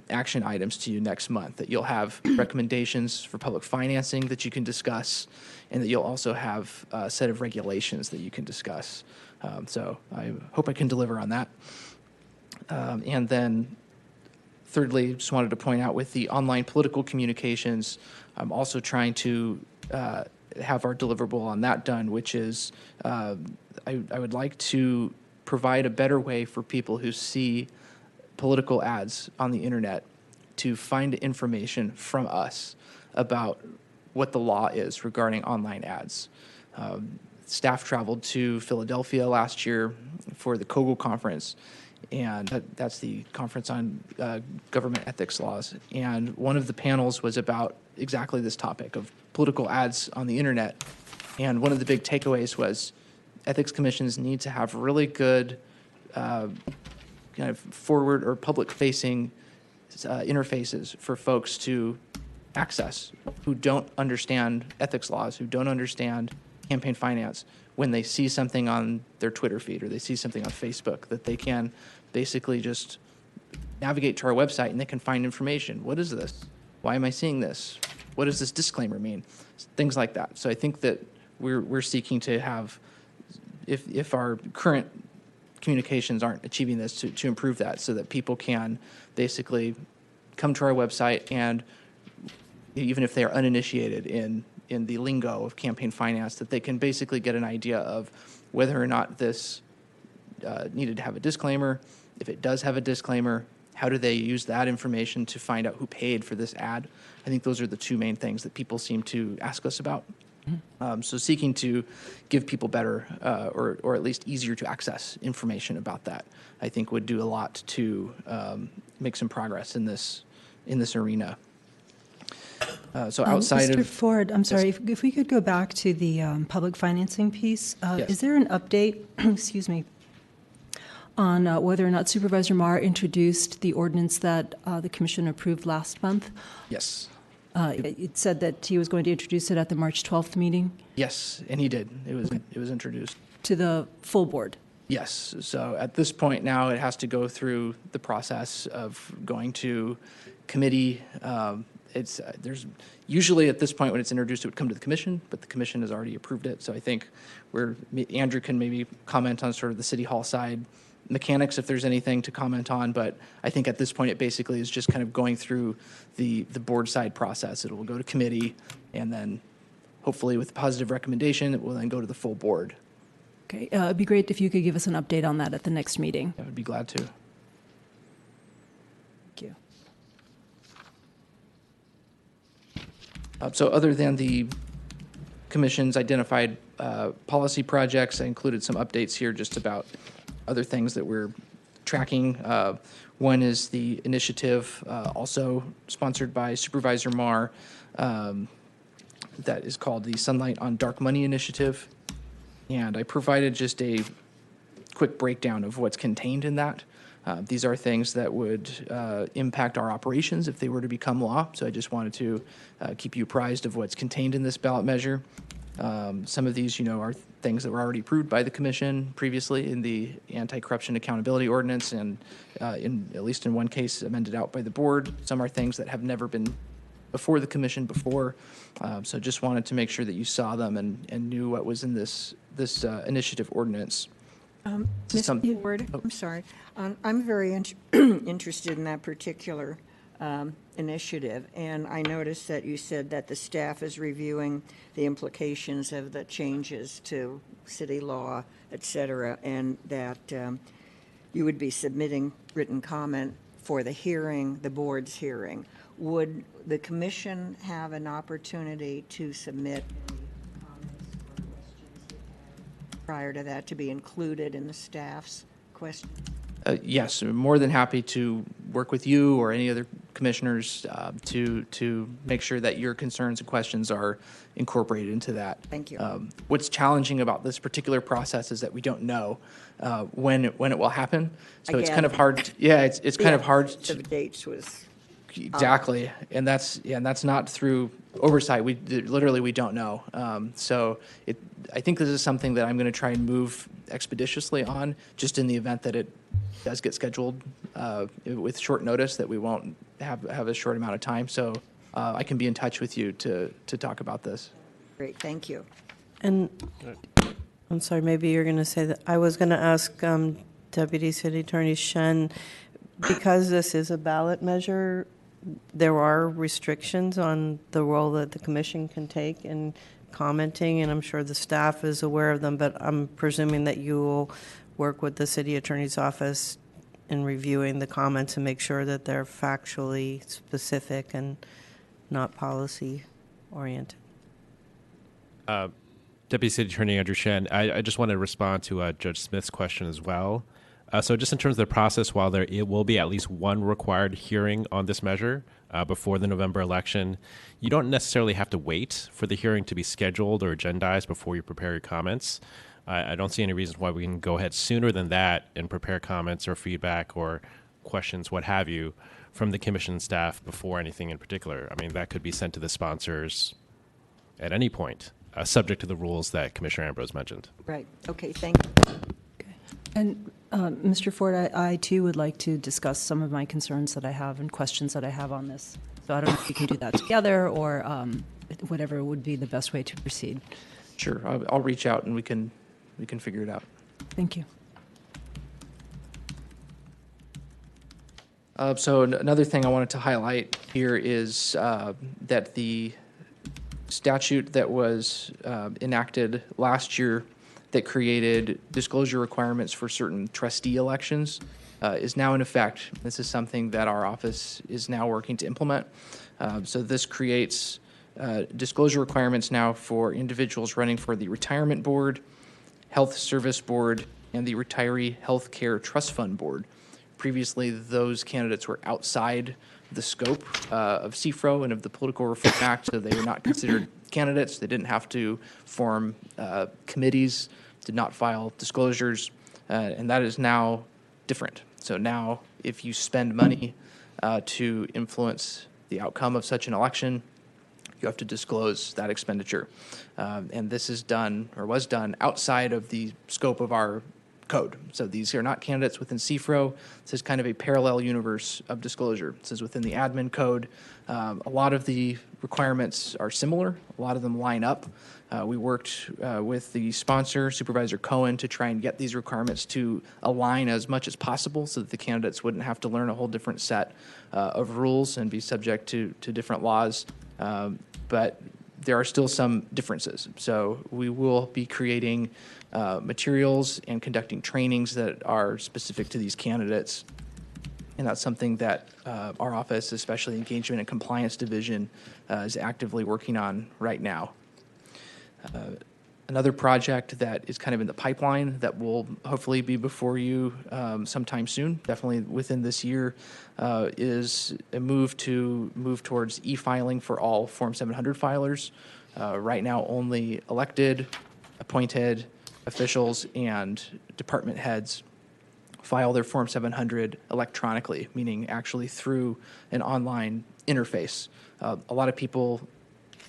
[SPEAKER 4] action items to you next month, that you'll have recommendations for public financing that you can discuss, and that you'll also have a set of regulations that you can discuss. So I hope I can deliver on that. And then thirdly, just wanted to point out with the online political communications, I'm also trying to have our deliverable on that done, which is I would like to provide a better way for people who see political ads on the internet to find information from us about what the law is regarding online ads. Staff traveled to Philadelphia last year for the Kogel conference, and that's the conference on government ethics laws. And one of the panels was about exactly this topic of political ads on the internet. And one of the big takeaways was ethics commissions need to have really good kind of forward or public-facing interfaces for folks to access who don't understand ethics laws, who don't understand campaign finance, when they see something on their Twitter feed or they see something on Facebook, that they can basically just navigate to our website and they can find information. What is this? Why am I seeing this? What does this disclaimer mean? Things like that. So I think that we're seeking to have, if our current communications aren't achieving this, to improve that so that people can basically come to our website, and even if they are uninitiated in the lingo of campaign finance, that they can basically get an idea of whether or not this needed to have a disclaimer. If it does have a disclaimer, how do they use that information to find out who paid for this ad? I think those are the two main things that people seem to ask us about. So seeking to give people better or at least easier to access information about that, I think would do a lot to make some progress in this arena. So outside
[SPEAKER 1] Mr.
[SPEAKER 4] of
[SPEAKER 1] Ford, I'm sorry, if we could go back to the public financing piece,
[SPEAKER 4] Yes.
[SPEAKER 1] is there an update, excuse me, on whether or not Supervisor Marr introduced the ordinance that the commission approved last month?
[SPEAKER 4] yes.
[SPEAKER 1] It said that he was going to introduce it at the March 12th meeting
[SPEAKER 4] Yes, and he did. It was introduced.
[SPEAKER 1] to the full board.
[SPEAKER 4] Yes. So at this point now, it has to go through the process of going to committee. There's usually at this point when it's introduced, it would come to the commission, but the commission has already approved it. So I think Andrew can maybe comment on sort of the city hall side mechanics if there's anything to comment on, but I think at this point it basically is just kind of going through the board side process. It will go to committee, and then hopefully with a positive recommendation, it will then go to the full board.
[SPEAKER 1] Okay, it'd be great if you could give us an update on that at the next meeting.
[SPEAKER 4] I would be glad to.
[SPEAKER 1] Thank you.
[SPEAKER 4] So other than the Commission's identified policy projects. I included some updates here just about other things that we're tracking. One is the initiative, also sponsored by Supervisor Marr, that is called the Sunlight on Dark Money Initiative. And I provided just a quick breakdown of what's contained in that. These are things that would impact our operations if they were to become law. So I just wanted to keep you apprised of what's contained in this ballot measure. Some of these, are things that were already approved by the commission previously in the anti-corruption accountability ordinance, and at least in one case amended out by the board. Some are things that have never been before the commission before. So just wanted to make sure that you saw them and knew what was in this initiative ordinance.
[SPEAKER 7] Ms. Ford, I'm sorry. I'm very interested in that particular initiative, and I noticed that you said that the staff is reviewing the implications of the changes to city law, et cetera, and that you would be submitting written comment for the hearing, the board's hearing. Would the commission have an opportunity to submit prior to that to be included in the staff's questions?
[SPEAKER 4] Yes, I'm more than happy to work with you or any other commissioners to make sure that your concerns and questions are incorporated into that.
[SPEAKER 7] Thank you.
[SPEAKER 4] What's challenging about this particular process is that we don't know when it will happen. So it's kind of hard. It's kind of hard to.
[SPEAKER 7] The dates was.
[SPEAKER 4] Exactly, and that's not through oversight. We don't know. I think this is something that I'm going to try and move expeditiously on, just in the event that it does get scheduled with short notice, that we won't have a short amount of time. So I can be in touch with you to talk about this.
[SPEAKER 7] Great, thank you.
[SPEAKER 8] And I'm sorry, maybe you're going to say that. I was going to ask Deputy City Attorney Shen, because this is a ballot measure, there are restrictions on the role that the commission can take in commenting, and I'm sure the staff is aware of them, but I'm presuming that you will work with the city attorney's office in reviewing the comments and make sure that they're factually specific and not policy oriented.
[SPEAKER 9] Deputy City Attorney Andrew Shen, I just want to respond to Judge Smith's question as well. So just in terms of the process, while it will be at least one required hearing on this measure before the November election, you don't necessarily have to wait for the hearing to be scheduled or agendized before you prepare your comments. I don't see any reason why we can go ahead sooner than that and prepare comments or feedback or questions, what have you, from the commission staff before anything in particular. I mean, that could be sent to the sponsors at any point, subject to the rules that Commissioner Ambrose mentioned.
[SPEAKER 7] Right, okay, thank you.
[SPEAKER 1] And Mr. Ford, I too would like to discuss some of my concerns that I have and questions that I have on this. So I don't know if we can do that together or whatever would be the best way to proceed.
[SPEAKER 4] Sure, I'll reach out and we can figure it out.
[SPEAKER 1] Thank you.
[SPEAKER 4] So another thing I wanted to highlight here is that the statute that was enacted last year that created disclosure requirements for certain trustee elections is now in effect. This is something that our office is now working to implement. So this creates disclosure requirements now for individuals running for the Retirement Board, Health Service Board, and the Retiree Health Care Trust Fund Board. Previously, those candidates were outside the scope of CFRO and of the Political Reform Act, so they were not considered candidates. They didn't have to form committees, did not file disclosures, and that is now different. So now, if you spend money to influence the outcome of such an election, you have to disclose that expenditure. And this is done, or was done, outside of the scope of our code. So these are not candidates within CFRO. This is kind of a parallel universe of disclosure. This is within the admin code. A lot of the requirements are similar. A lot of them line up. We worked with the sponsor, Supervisor Cohen, to try and get these requirements to align as much as possible so that the candidates wouldn't have to learn a whole different set of rules and be subject to different laws. But there are still some differences. So we will be creating materials and conducting trainings that are specific to these candidates. And that's something that our office, especially Engagement and Compliance Division, is actively working on right now. Another project that is kind of in the pipeline that will hopefully be before you sometime soon, definitely within this year, is a move towards e-filing for all Form 700 filers. Right now, only elected, appointed officials and department heads file their Form 700 electronically, meaning actually through an online interface. A lot of people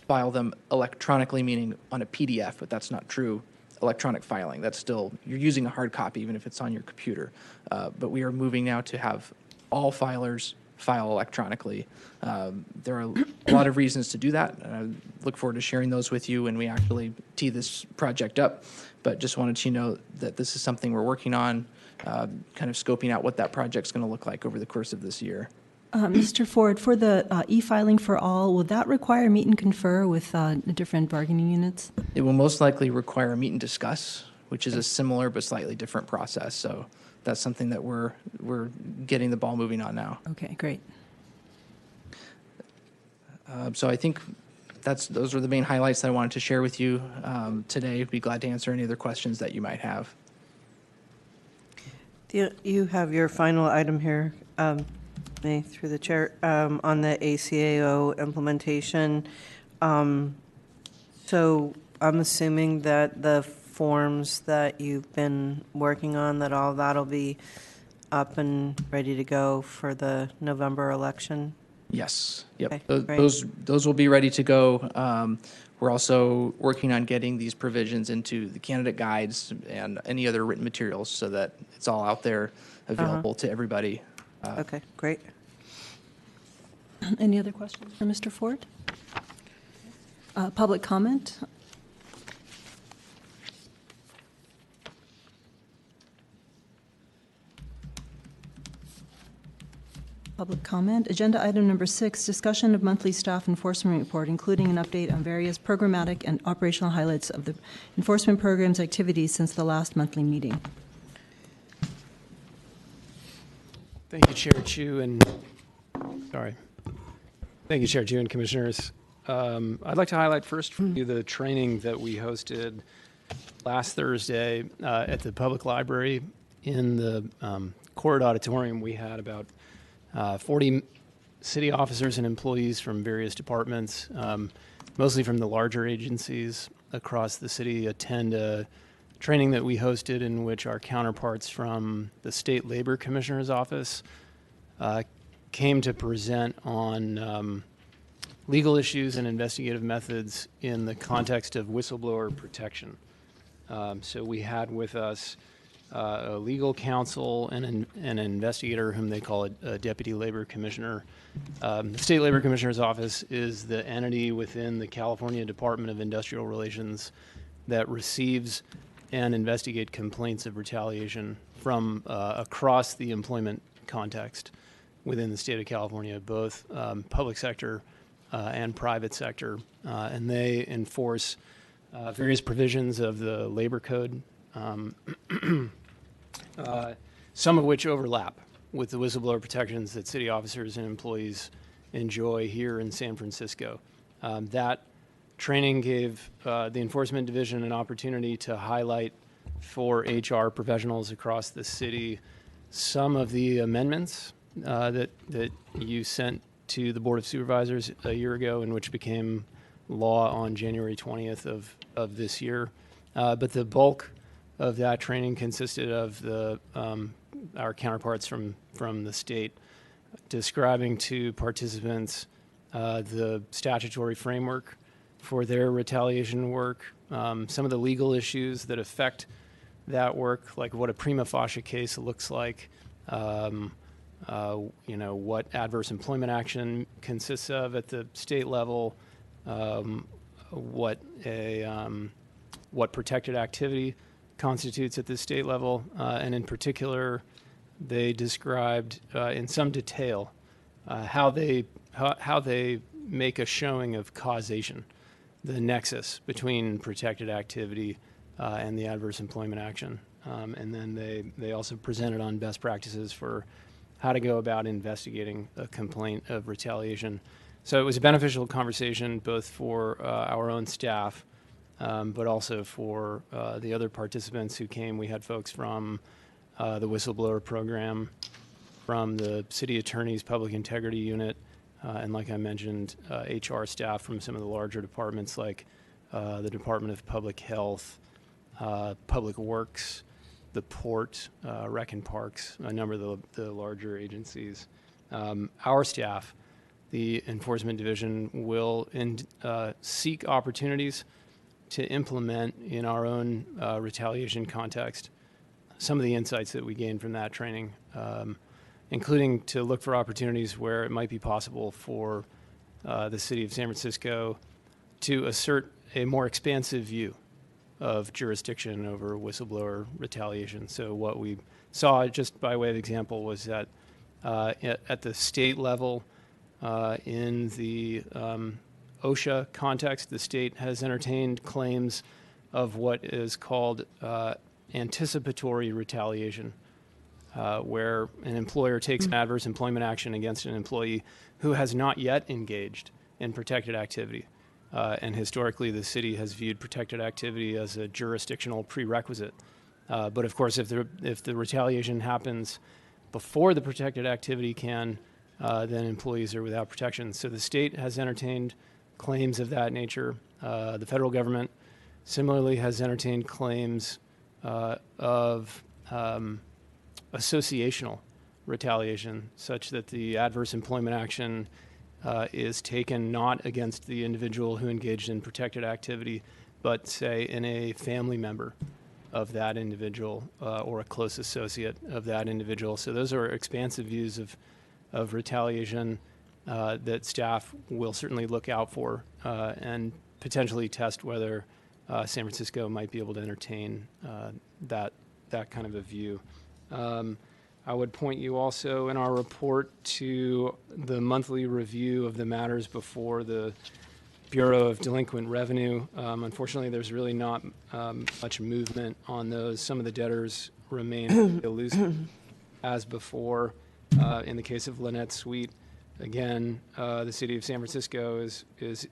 [SPEAKER 4] file them electronically, meaning on a PDF, but that's not true. Electronic filing, that's still, you're using a hard copy even if it's on your computer. But we are moving now to have all filers file electronically. There are a lot of reasons to do that, and I look forward to sharing those with you when we actually tee this project up. But just wanted you to know that this is something we're working on, kind of scoping out what that project's going to look like over the course of this year.
[SPEAKER 1] Mr. Ford, for the e-filing for all, will that require meet and confer with different bargaining units?
[SPEAKER 4] It will most likely require a meet and discuss, which is a similar but slightly different process. So that's something that we're getting the ball moving on now.
[SPEAKER 1] Okay, great.
[SPEAKER 4] So I think those were the main highlights that I wanted to share with you today. Be glad to answer any other questions that you might have.
[SPEAKER 8] You have your final item here, through the chair, on the ACAO implementation. So I'm assuming that the forms that you've been working on, that all that'll be up and ready to go for the November election?
[SPEAKER 4] Yes. Yep.
[SPEAKER 8] Okay, great.
[SPEAKER 4] Those will be ready to go. We're also working on getting these provisions into the candidate guides and any other written materials so that it's all out there available to everybody.
[SPEAKER 8] Okay, great.
[SPEAKER 1] Any other questions for Mr. Ford? Public comment? Public comment. Agenda item number 6, discussion of monthly staff enforcement report, including an update on various programmatic and operational highlights of the enforcement program's activities since the last monthly meeting.
[SPEAKER 10] Thank you, Chair Chu, and Thank you, Chair Chu and Commissioners. I'd like to highlight first for you the training that we hosted last Thursday at the public library in the court auditorium. We had about 40 city officers and employees from various departments, mostly from the larger agencies across the city, attend a training that we hosted in which our counterparts from the State Labor Commissioner's Office came to present on legal issues and investigative methods in the context of whistleblower protection. So we had with us a legal counsel and an investigator whom they call a deputy labor commissioner. The State Labor Commissioner's Office is the entity within the California Department of Industrial Relations that receives and investigates complaints of retaliation from across the employment context within the state of California, both public sector and private sector. And they enforce various provisions of the labor code, some of which overlap with the whistleblower protections that city officers and employees enjoy here in San Francisco. That training gave the Enforcement Division an opportunity to highlight for HR professionals across the city some of the amendments that you sent to the Board of Supervisors a year ago, and which became law on January 20th of this year. But the bulk of that training consisted of our counterparts from the state describing to participants the statutory framework for their retaliation work, some of the legal issues that affect that work, like what a prima facie case looks like, what adverse employment action consists of at the state level, what protected activity constitutes at the state level, and in particular, they described in some detail how they make a showing of causation, the nexus between protected activity and the adverse employment action. And then they also presented on best practices for how to go about investigating a complaint of retaliation. So it was a beneficial conversation both for our own staff but also for the other participants who came. We had folks from the whistleblower program, from the city attorney's public integrity unit, and like I mentioned, HR staff from some of the larger departments like the Department of Public Health, Public Works, the Port, Rec and Parks, a number of the larger agencies. Our staff, the Enforcement Division, will seek opportunities to implement in our own retaliation context some of the insights that we gained from that training, including to look for opportunities where it might be possible for the city of San Francisco to assert a more expansive view of jurisdiction over whistleblower retaliation. So what we saw, just by way of example, was that at the state level, in the OSHA context, the state has entertained claims of what is called anticipatory retaliation, where an employer takes an adverse employment action against an employee who has not yet engaged in protected activity. And historically, the city has viewed protected activity as a jurisdictional prerequisite. But of course, if the retaliation happens before the protected activity can, then employees are without protection. So the state has entertained claims of that nature. The federal government similarly has entertained claims of associational retaliation, such that the adverse employment action is taken not against the individual who engaged in protected activity, but say in a family member of that individual or a close associate of that individual. So those are expansive views of retaliation that staff will certainly look out for and potentially test whether San Francisco might be able to entertain that kind of a view. I would point you also in our report to the monthly review of the matters before the Bureau of Delinquent Revenue. Unfortunately, there's really not much movement on those. Some of the debtors remain elusive as before. In the case of Lynette Sweet, again, the city of San Francisco is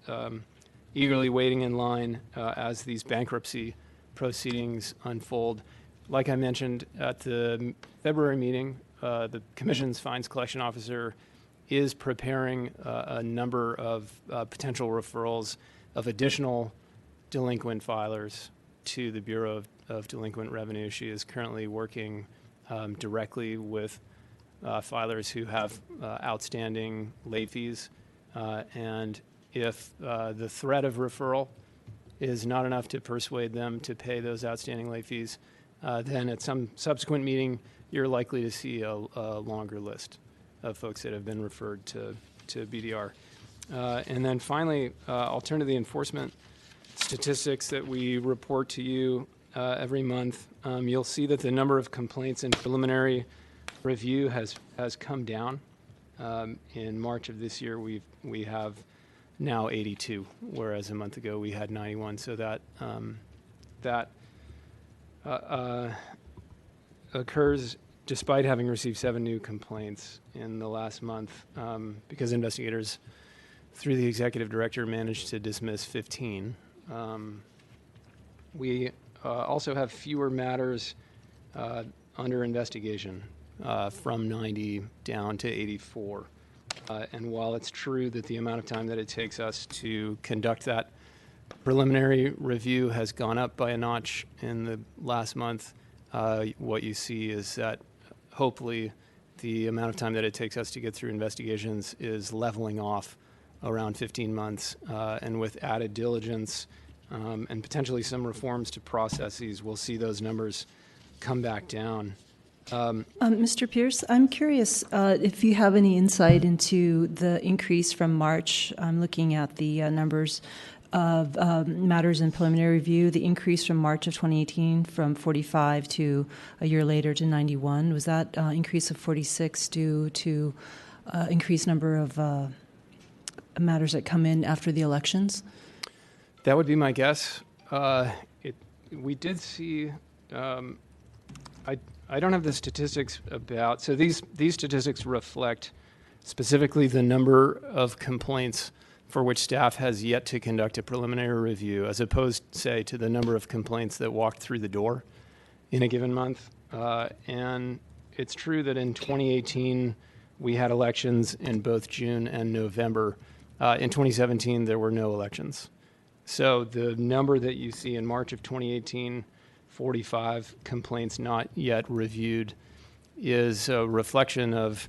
[SPEAKER 10] eagerly waiting in line as these bankruptcy proceedings unfold. Like I mentioned at the February meeting, the Commission's Fines Collection Officer is preparing a number of potential referrals of additional delinquent filers to the Bureau of Delinquent Revenue. She is currently working directly with filers who have outstanding late fees, and if the threat of referral is not enough to persuade them to pay those outstanding late fees, then at some subsequent meeting, you're likely to see a longer list of folks that have been referred to BDR. And then finally, I'll turn to the enforcement statistics that we report to you every month. You'll see that the number of complaints in preliminary review has come down. In March of this year, we have now 82, whereas a month ago we had 91. So that occurs despite having received 7 new complaints in the last month, because investigators, through the executive director, managed to dismiss 15. We also have fewer matters under investigation, from 90 down to 84. And while it's true that the amount of time that it takes us to conduct that preliminary review has gone up by a notch in the last month, what you see is that hopefully the amount of time that it takes us to get through investigations is leveling off around 15 months. And with added diligence and potentially some reforms to processes, we'll see those numbers come back down.
[SPEAKER 1] Mr. Pierce, I'm curious if you have any insight into the increase from March. I'm looking at the numbers of matters in preliminary review, the increase from March of 2018 from 45 to a year later to 91. Was that increase of 46 due to increased number of matters that come in after the elections?
[SPEAKER 10] That would be my guess. We did see, I don't have the statistics about, so these statistics reflect specifically the number of complaints for which staff has yet to conduct a preliminary review, as opposed, say, to the number of complaints that walked through the door in a given month. And it's true that in 2018, we had elections in both June and November. In 2017, there were no elections. So the number that you see in March of 2018, 45 complaints not yet reviewed, is a reflection of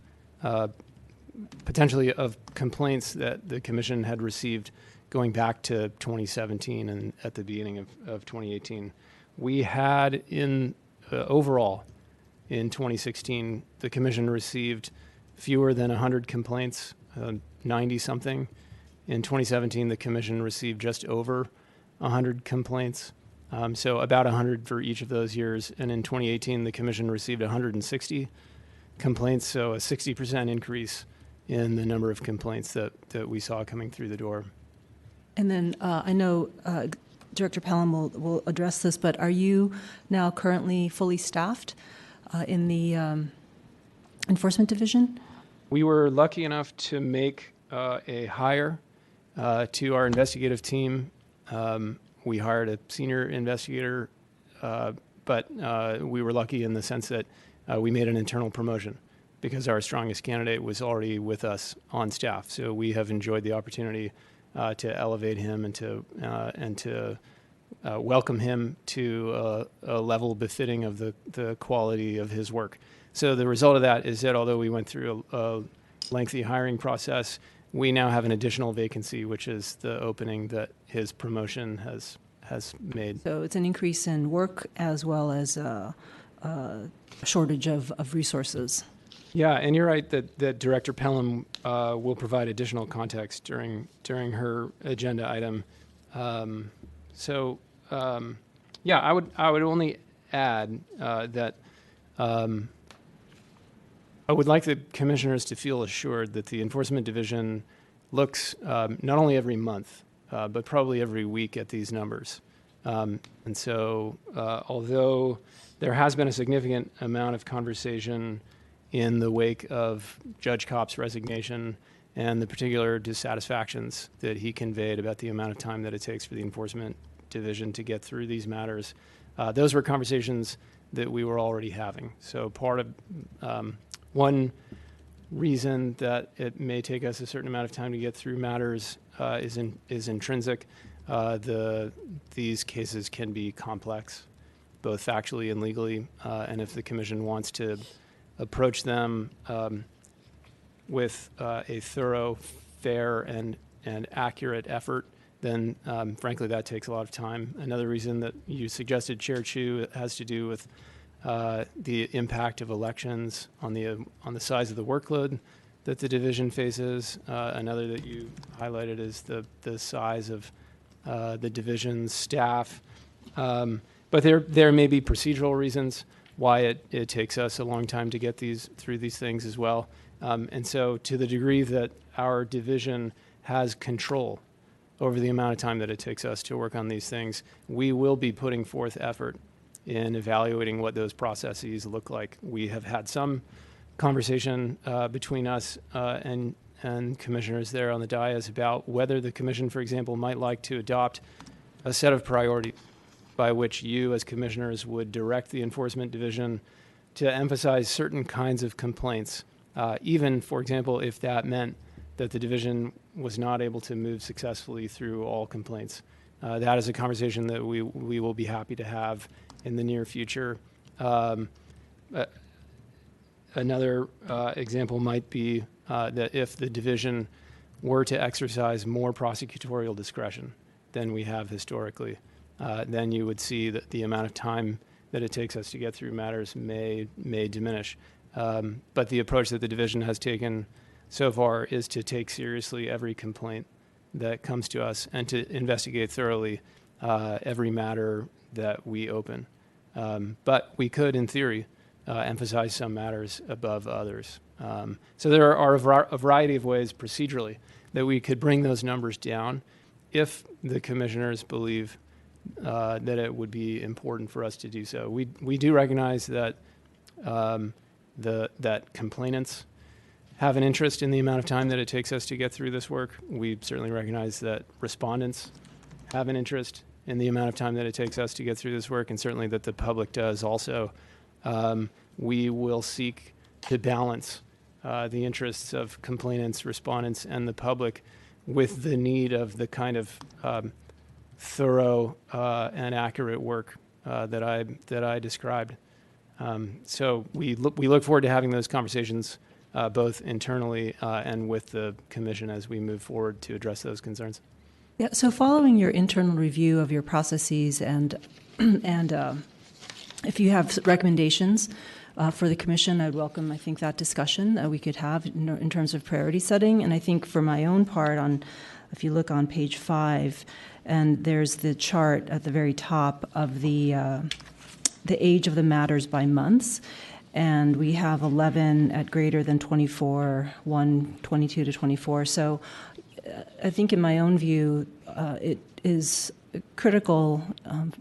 [SPEAKER 10] potentially of complaints that the commission had received going back to 2017 and at the beginning of 2018. We had overall in 2016, the commission received fewer than 100 complaints, 90 something. In 2017, the commission received just over 100 complaints. So about 100 for each of those years. And in 2018, the commission received 160 complaints, so a 60% increase in the number of complaints that we saw coming through the door.
[SPEAKER 1] And then I know Director Pelham will address this, but are you now currently fully staffed in the Enforcement Division?
[SPEAKER 10] We were lucky enough to make a hire to our investigative team. We hired a senior investigator, but we were lucky in the sense that we made an internal promotion because our strongest candidate was already with us on staff. So we have enjoyed the opportunity to elevate him and to welcome him to a level befitting of the quality of his work. So the result of that is that although we went through a lengthy hiring process, we now have an additional vacancy, which is the opening that his promotion has made.
[SPEAKER 1] So it's an increase in work as well as a shortage of resources.
[SPEAKER 10] Yeah, and you're right that Director Pelham will provide additional context during her agenda item. Yeah, I would only add that I would like the commissioners to feel assured that the Enforcement Division looks not only every month, but probably every week at these numbers. And so although there has been a significant amount of conversation in the wake of Judge Kopp's resignation and the particular dissatisfactions that he conveyed about the amount of time that it takes for the Enforcement Division to get through these matters, those were conversations that we were already having. So part of one reason that it may take us a certain amount of time to get through matters is intrinsic. These cases can be complex, both factually and legally, and if the commission wants to approach them with a thorough, fair, and accurate effort, then frankly that takes a lot of time. Another reason that you suggested, Chair Chu, has to do with the impact of elections on the size of the workload that the division faces. Another that you highlighted is the size of the division's staff. But there may be procedural reasons why it takes us a long time to get through these things as well. And so to the degree that our division has control over the amount of time that it takes us to work on these things, we will be putting forth effort in evaluating what those processes look like. We have had some conversation between us and commissioners there on the dais about whether the commission, for example, might like to adopt a set of priorities by which you as commissioners would direct the Enforcement Division to emphasize certain kinds of complaints, even, for example, if that meant that the division was not able to move successfully through all complaints. That is a conversation that we will be happy to have in the near future. Another example might be that if the division were to exercise more prosecutorial discretion than we have historically, then you would see that the amount of time that it takes us to get through matters may diminish. But the approach that the division has taken so far is to take seriously every complaint that comes to us and to investigate thoroughly every matter that we open. But we could, in theory, emphasize some matters above others. So there are a variety of ways procedurally that we could bring those numbers down if the commissioners believe that it would be important for us to do so. We do recognize that that complainants have an interest in the amount of time that it takes us to get through this work. We certainly recognize that respondents have an interest in the amount of time that it takes us to get through this work, and certainly that the public does also. We will seek to balance the interests of complainants, respondents, and the public with the need of the kind of thorough and accurate work that I described. So we look forward to having those conversations both internally and with the commission as we move forward to address those concerns.
[SPEAKER 1] Yeah, so following your internal review of your processes and if you have recommendations for the commission, I'd welcome, I think, that discussion that we could have in terms of priority setting. And I think for my own part, if you look on page 5, and there's the chart at the very top of the age of the matters by months. And we have 11 at greater than 24, 1, 22 to 24. So I think in my own view, it is critical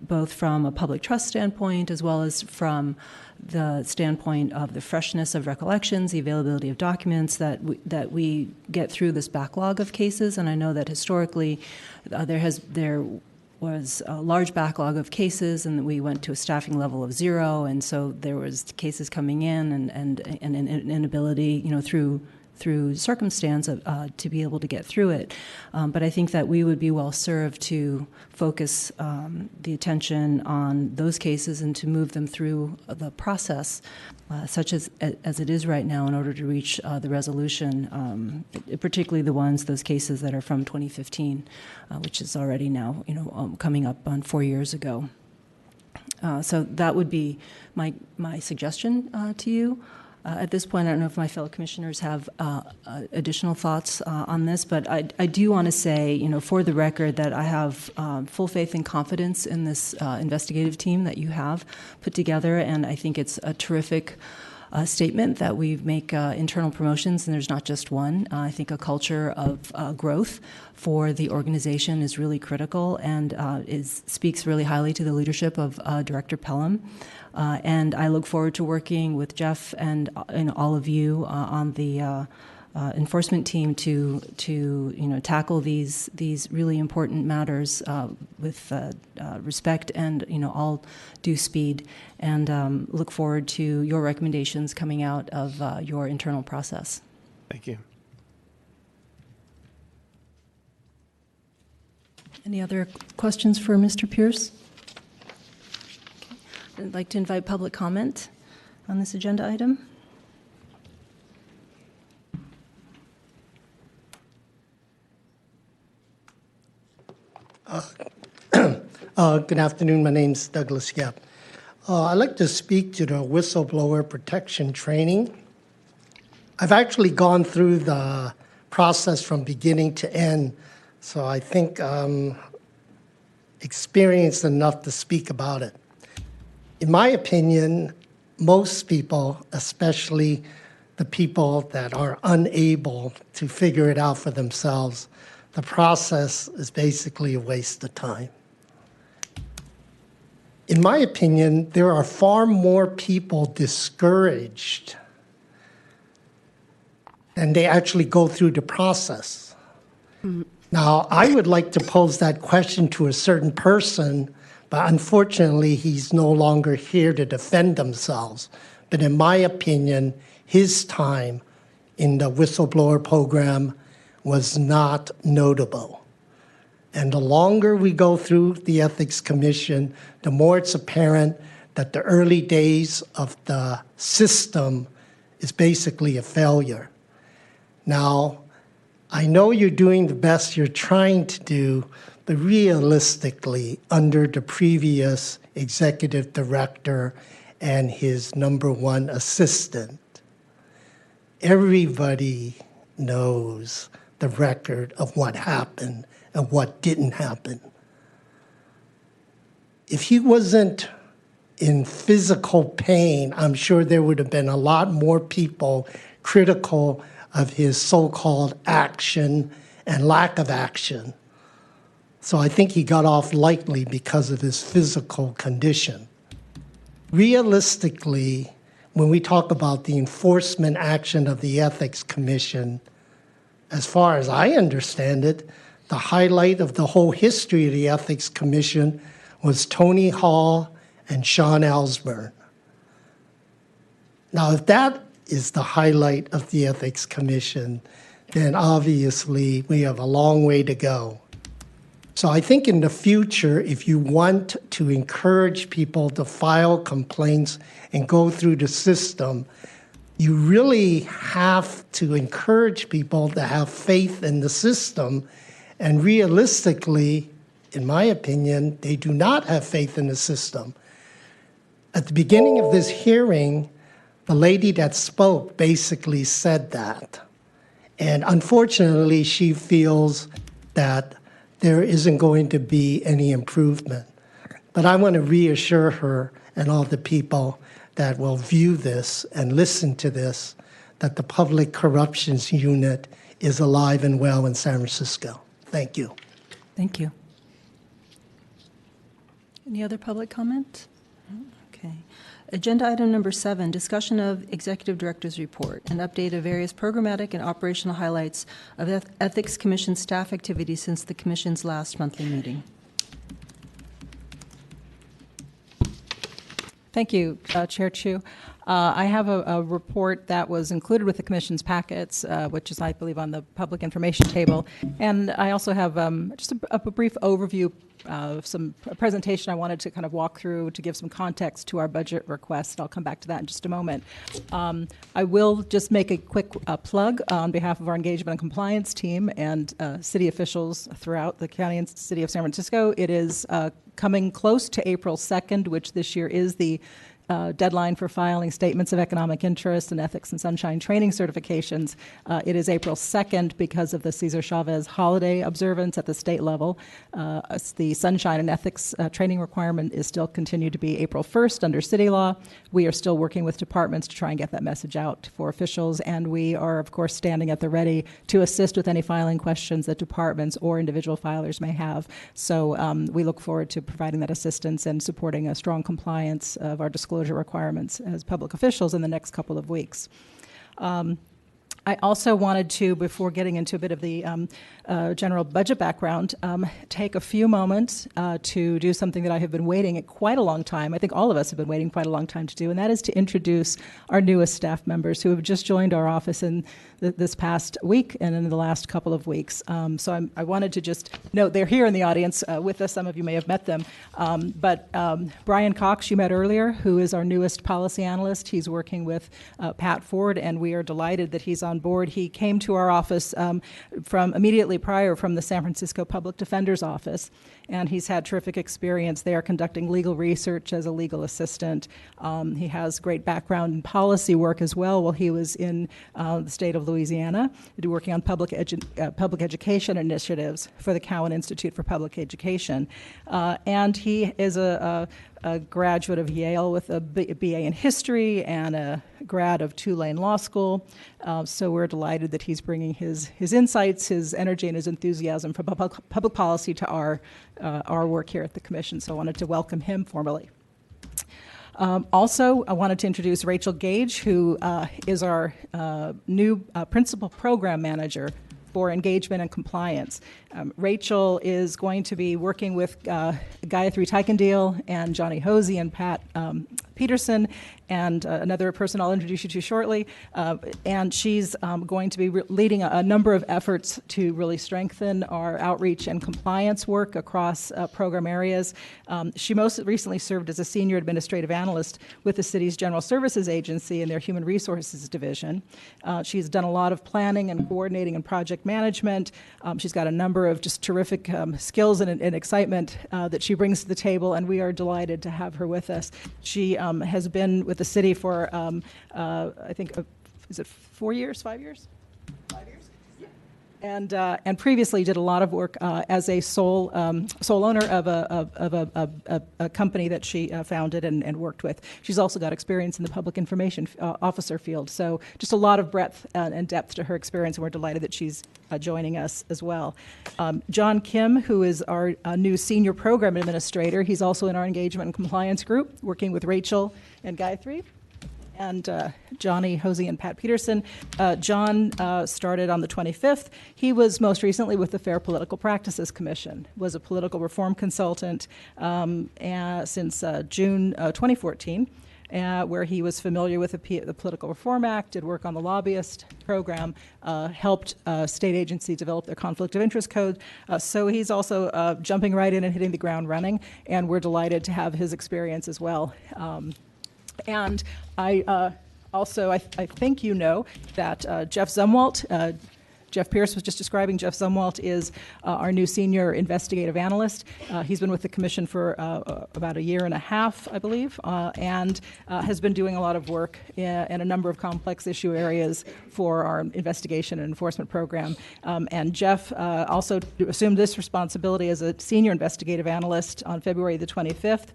[SPEAKER 1] both from a public trust standpoint as well as from the standpoint of the freshness of recollections, the availability of documents, that we get through this backlog of cases. And I know that historically there was a large backlog of cases, and we went to a staffing level of 0, and so there was cases coming in and an inability, through circumstance to be able to get through it. But I think that we would be well served to focus the attention on those cases and to move them through the process, such as it is right now, in order to reach the resolution, particularly those cases that are from 2015, which is already now, coming up on 4 years ago. So that would be my suggestion to you. At this point, I don't know if my fellow commissioners have additional thoughts on this, but I do want to say, for the record, that I have full faith and confidence in this investigative team that you have put together, and I think it's a terrific statement that we make internal promotions, and there's not just one. I think a culture of growth for the organization is really critical, and speaks really highly to the leadership of Director Pelham. And I look forward to working with Jeff and all of you on the enforcement team to tackle these really important matters with respect and all due speed, and look forward to your recommendations coming out of your internal process.
[SPEAKER 10] Thank you.
[SPEAKER 1] Any other questions for Mr. Pierce? I'd like to invite public comment on this agenda item.
[SPEAKER 3] Good afternoon. My name's Douglas Yep. I'd like to speak to the whistleblower protection training. I've actually gone through the process from beginning to end, so I think I'm experienced enough to speak about it. In my opinion, most people, especially the people that are unable to figure it out for themselves, the process is basically a waste of time. In my opinion, there are far more people discouraged than they actually go through the process. Now, I would like to pose that question to a certain person, but unfortunately, he's no longer here to defend themselves. But in my opinion, his time in the whistleblower program was not notable. And the longer we go through the Ethics Commission, the more it's apparent that the early days of the system is basically a failure. Now, I know you're doing the best you're trying to do, but realistically, under the previous executive director and his #1 assistant, everybody knows the record of what happened and what didn't happen. If he wasn't in physical pain, I'm sure there would have been a lot more people critical of his so-called action and lack of action. So I think he got off lightly because of his physical condition. Realistically, when we talk about the enforcement action of the Ethics Commission, as far as I understand it, the highlight of the whole history of the Ethics Commission was Tony Hall and Sean Ellsburn. Now, if that is the highlight of the Ethics Commission, then obviously we have a long way to go. So I think in the future, if you want to encourage people to file complaints and go through the system, you really have to encourage people to have faith in the system. And realistically, in my opinion, they do not have faith in the system. At the beginning of this hearing, the lady that spoke basically said that. And unfortunately, she feels that there isn't going to be any improvement. But I want to reassure her and all the people that will view this and listen to this, that the Public Corruptions Unit is alive and well in San Francisco. Thank you.
[SPEAKER 1] Thank you. Any other public comment? Okay. Agenda item number 7, discussion of Executive Director's Report, an update of various programmatic and operational highlights of Ethics Commission staff activities since the Commission's last monthly meeting.
[SPEAKER 6] Thank you, Chair Chu. I have a report that was included with the Commission's packets, which is, I believe, on the public information table. And I also have just a brief overview of a presentation I wanted to kind of walk through to give some context to our budget request. I'll come back to that in just a moment. I will just make a quick plug on behalf of our engagement and compliance team and city officials throughout the county and city of San Francisco. It is coming close to April 2nd, which this year is the deadline for filing statements of economic interest and ethics and sunshine training certifications. It is April 2nd because of the Cesar Chavez holiday observance at the state level. The sunshine and ethics training requirement is still continued to be April 1st under city law. We are still working with departments to try and get that message out for officials, and we are, of course, standing at the ready to assist with any filing questions that departments or individual filers may have. So we look forward to providing that assistance and supporting a strong compliance of our disclosure requirements as public officials in the next couple of weeks. I also wanted to, before getting into a bit of the general budget background, take a few moments to do something that I have been waiting quite a long time. I think all of us have been waiting quite a long time to do, and that is to introduce our newest staff members who have just joined our office in this past week and in the last couple of weeks. So I wanted to just note they're here in the audience with us. Some of you may have met them. But Brian Cox, you met earlier, who is our newest policy analyst. He's working with Pat Ford, and we are delighted that he's on board. He came to our office from immediately prior from the San Francisco Public Defender's Office, and he's had terrific experience there conducting legal research as a legal assistant. He has great background in policy work as well while he was in the state of Louisiana, working on public education initiatives for the Cowan Institute for Public Education. And he is a graduate of Yale with a BA in history and a grad of Tulane Law School. So we're delighted that he's bringing his insights, his energy, and his enthusiasm for public policy to our work here at the Commission. So I wanted to welcome him formally. Also, I wanted to introduce Rachel Gage, who is our new Principal Program Manager for Engagement and Compliance. Rachel is going to be working with Gayatri Teikendil and Johnny Hosey and Pat Peterson and another person I'll introduce you to shortly. And she's going to be leading a number of efforts to really strengthen our outreach and compliance work across program areas. She most recently served as a senior administrative analyst with the city's General Services Agency in their Human Resources Division. She's done a lot of planning and coordinating and project management. She's got a number of just terrific skills and excitement that she brings to the table, and we are delighted to have her with us. She has been with the city for, I think, is it 4 years, 5 years? 5 years? Yeah. And previously did a lot of work as a sole owner of a company that she founded and worked with. She's also got experience in the public information officer field, so just a lot of breadth and depth to her experience, and we're delighted that she's joining us as well. John Kim, who is our new senior program administrator, he's also in our engagement and compliance group, working with Rachel and Gayatri. and Johnny Hosey and Pat Peterson. John started on the 25th. He was most recently with the Fair Political Practices Commission, was a political reform consultant since June 2014. Where he was familiar with the Political Reform Act, did work on the lobbyist program, helped state agencies develop their conflict of interest code. So he's also jumping right in and hitting the ground running, and we're delighted to have his experience as well. And I think you know that Jeff Zumwalt, Jeff Pierce was just describing. Jeff Zumwalt is our new senior investigative analyst. He's been with the commission for about a year and a half, I believe, and has been doing a lot of work in a number of complex issue areas for our investigation and enforcement program. And Jeff also assumed this responsibility as a senior investigative analyst on February the 25th.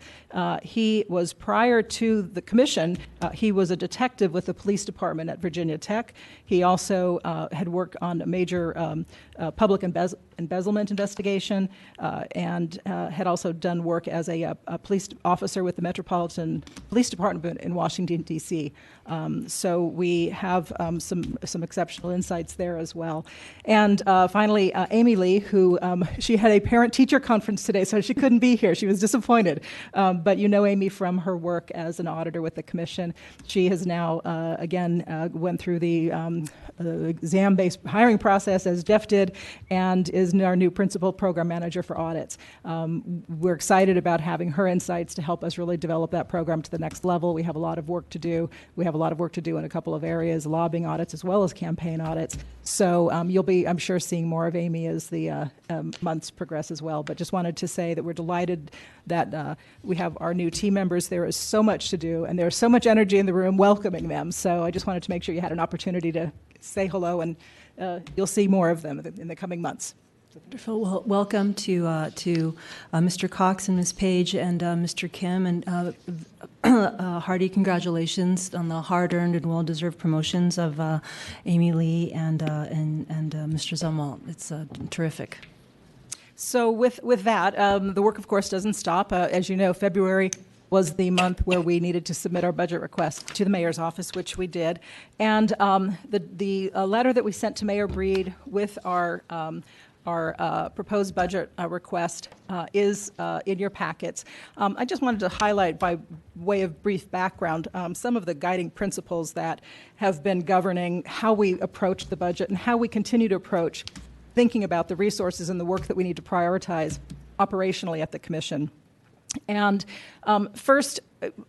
[SPEAKER 6] He was, prior to the commission, he was a detective with the police department at Virginia Tech. He also had worked on a major public embezzlement investigation and had also done work as a police officer with the Metropolitan Police Department in Washington, D.C. So we have some exceptional insights there as well. And finally, Amy Lee, who she had a parent-teacher conference today, so she couldn't be here. She was disappointed. But you know Amy from her work as an auditor with the commission. She has now, again, went through the exam-based hiring process, as Jeff did, and is our new principal program manager for audits. We're excited about having her insights to help us really develop that program to the next level. We have a lot of work to do. We have a lot of work to do in a couple of areas, lobbying audits as well as campaign audits. So you'll be, I'm sure, seeing more of Amy as the months progress as well. But just wanted to say that we're delighted that we have our new team members. There is so much to do, and there's so much energy in the room welcoming them. So I just wanted to make sure you had an opportunity to say hello, and you'll see more of them in the coming months.
[SPEAKER 1] Wonderful. Well, welcome to Mr. Cox and Ms. Page and Mr. Kim, and hearty congratulations on the hard-earned and well-deserved promotions of Amy Lee and Mr. Zumwalt. It's terrific.
[SPEAKER 6] So with that, the work, of course, doesn't stop. As you know, February was the month where we needed to submit our budget request to the mayor's office, which we did. And the letter that we sent to Mayor Breed with our proposed budget request is in your packets. I just wanted to highlight, by way of brief background, some of the guiding principles that have been governing how we approach the budget and how we continue to approach thinking about the resources and the work that we need to prioritize operationally at the commission. And first,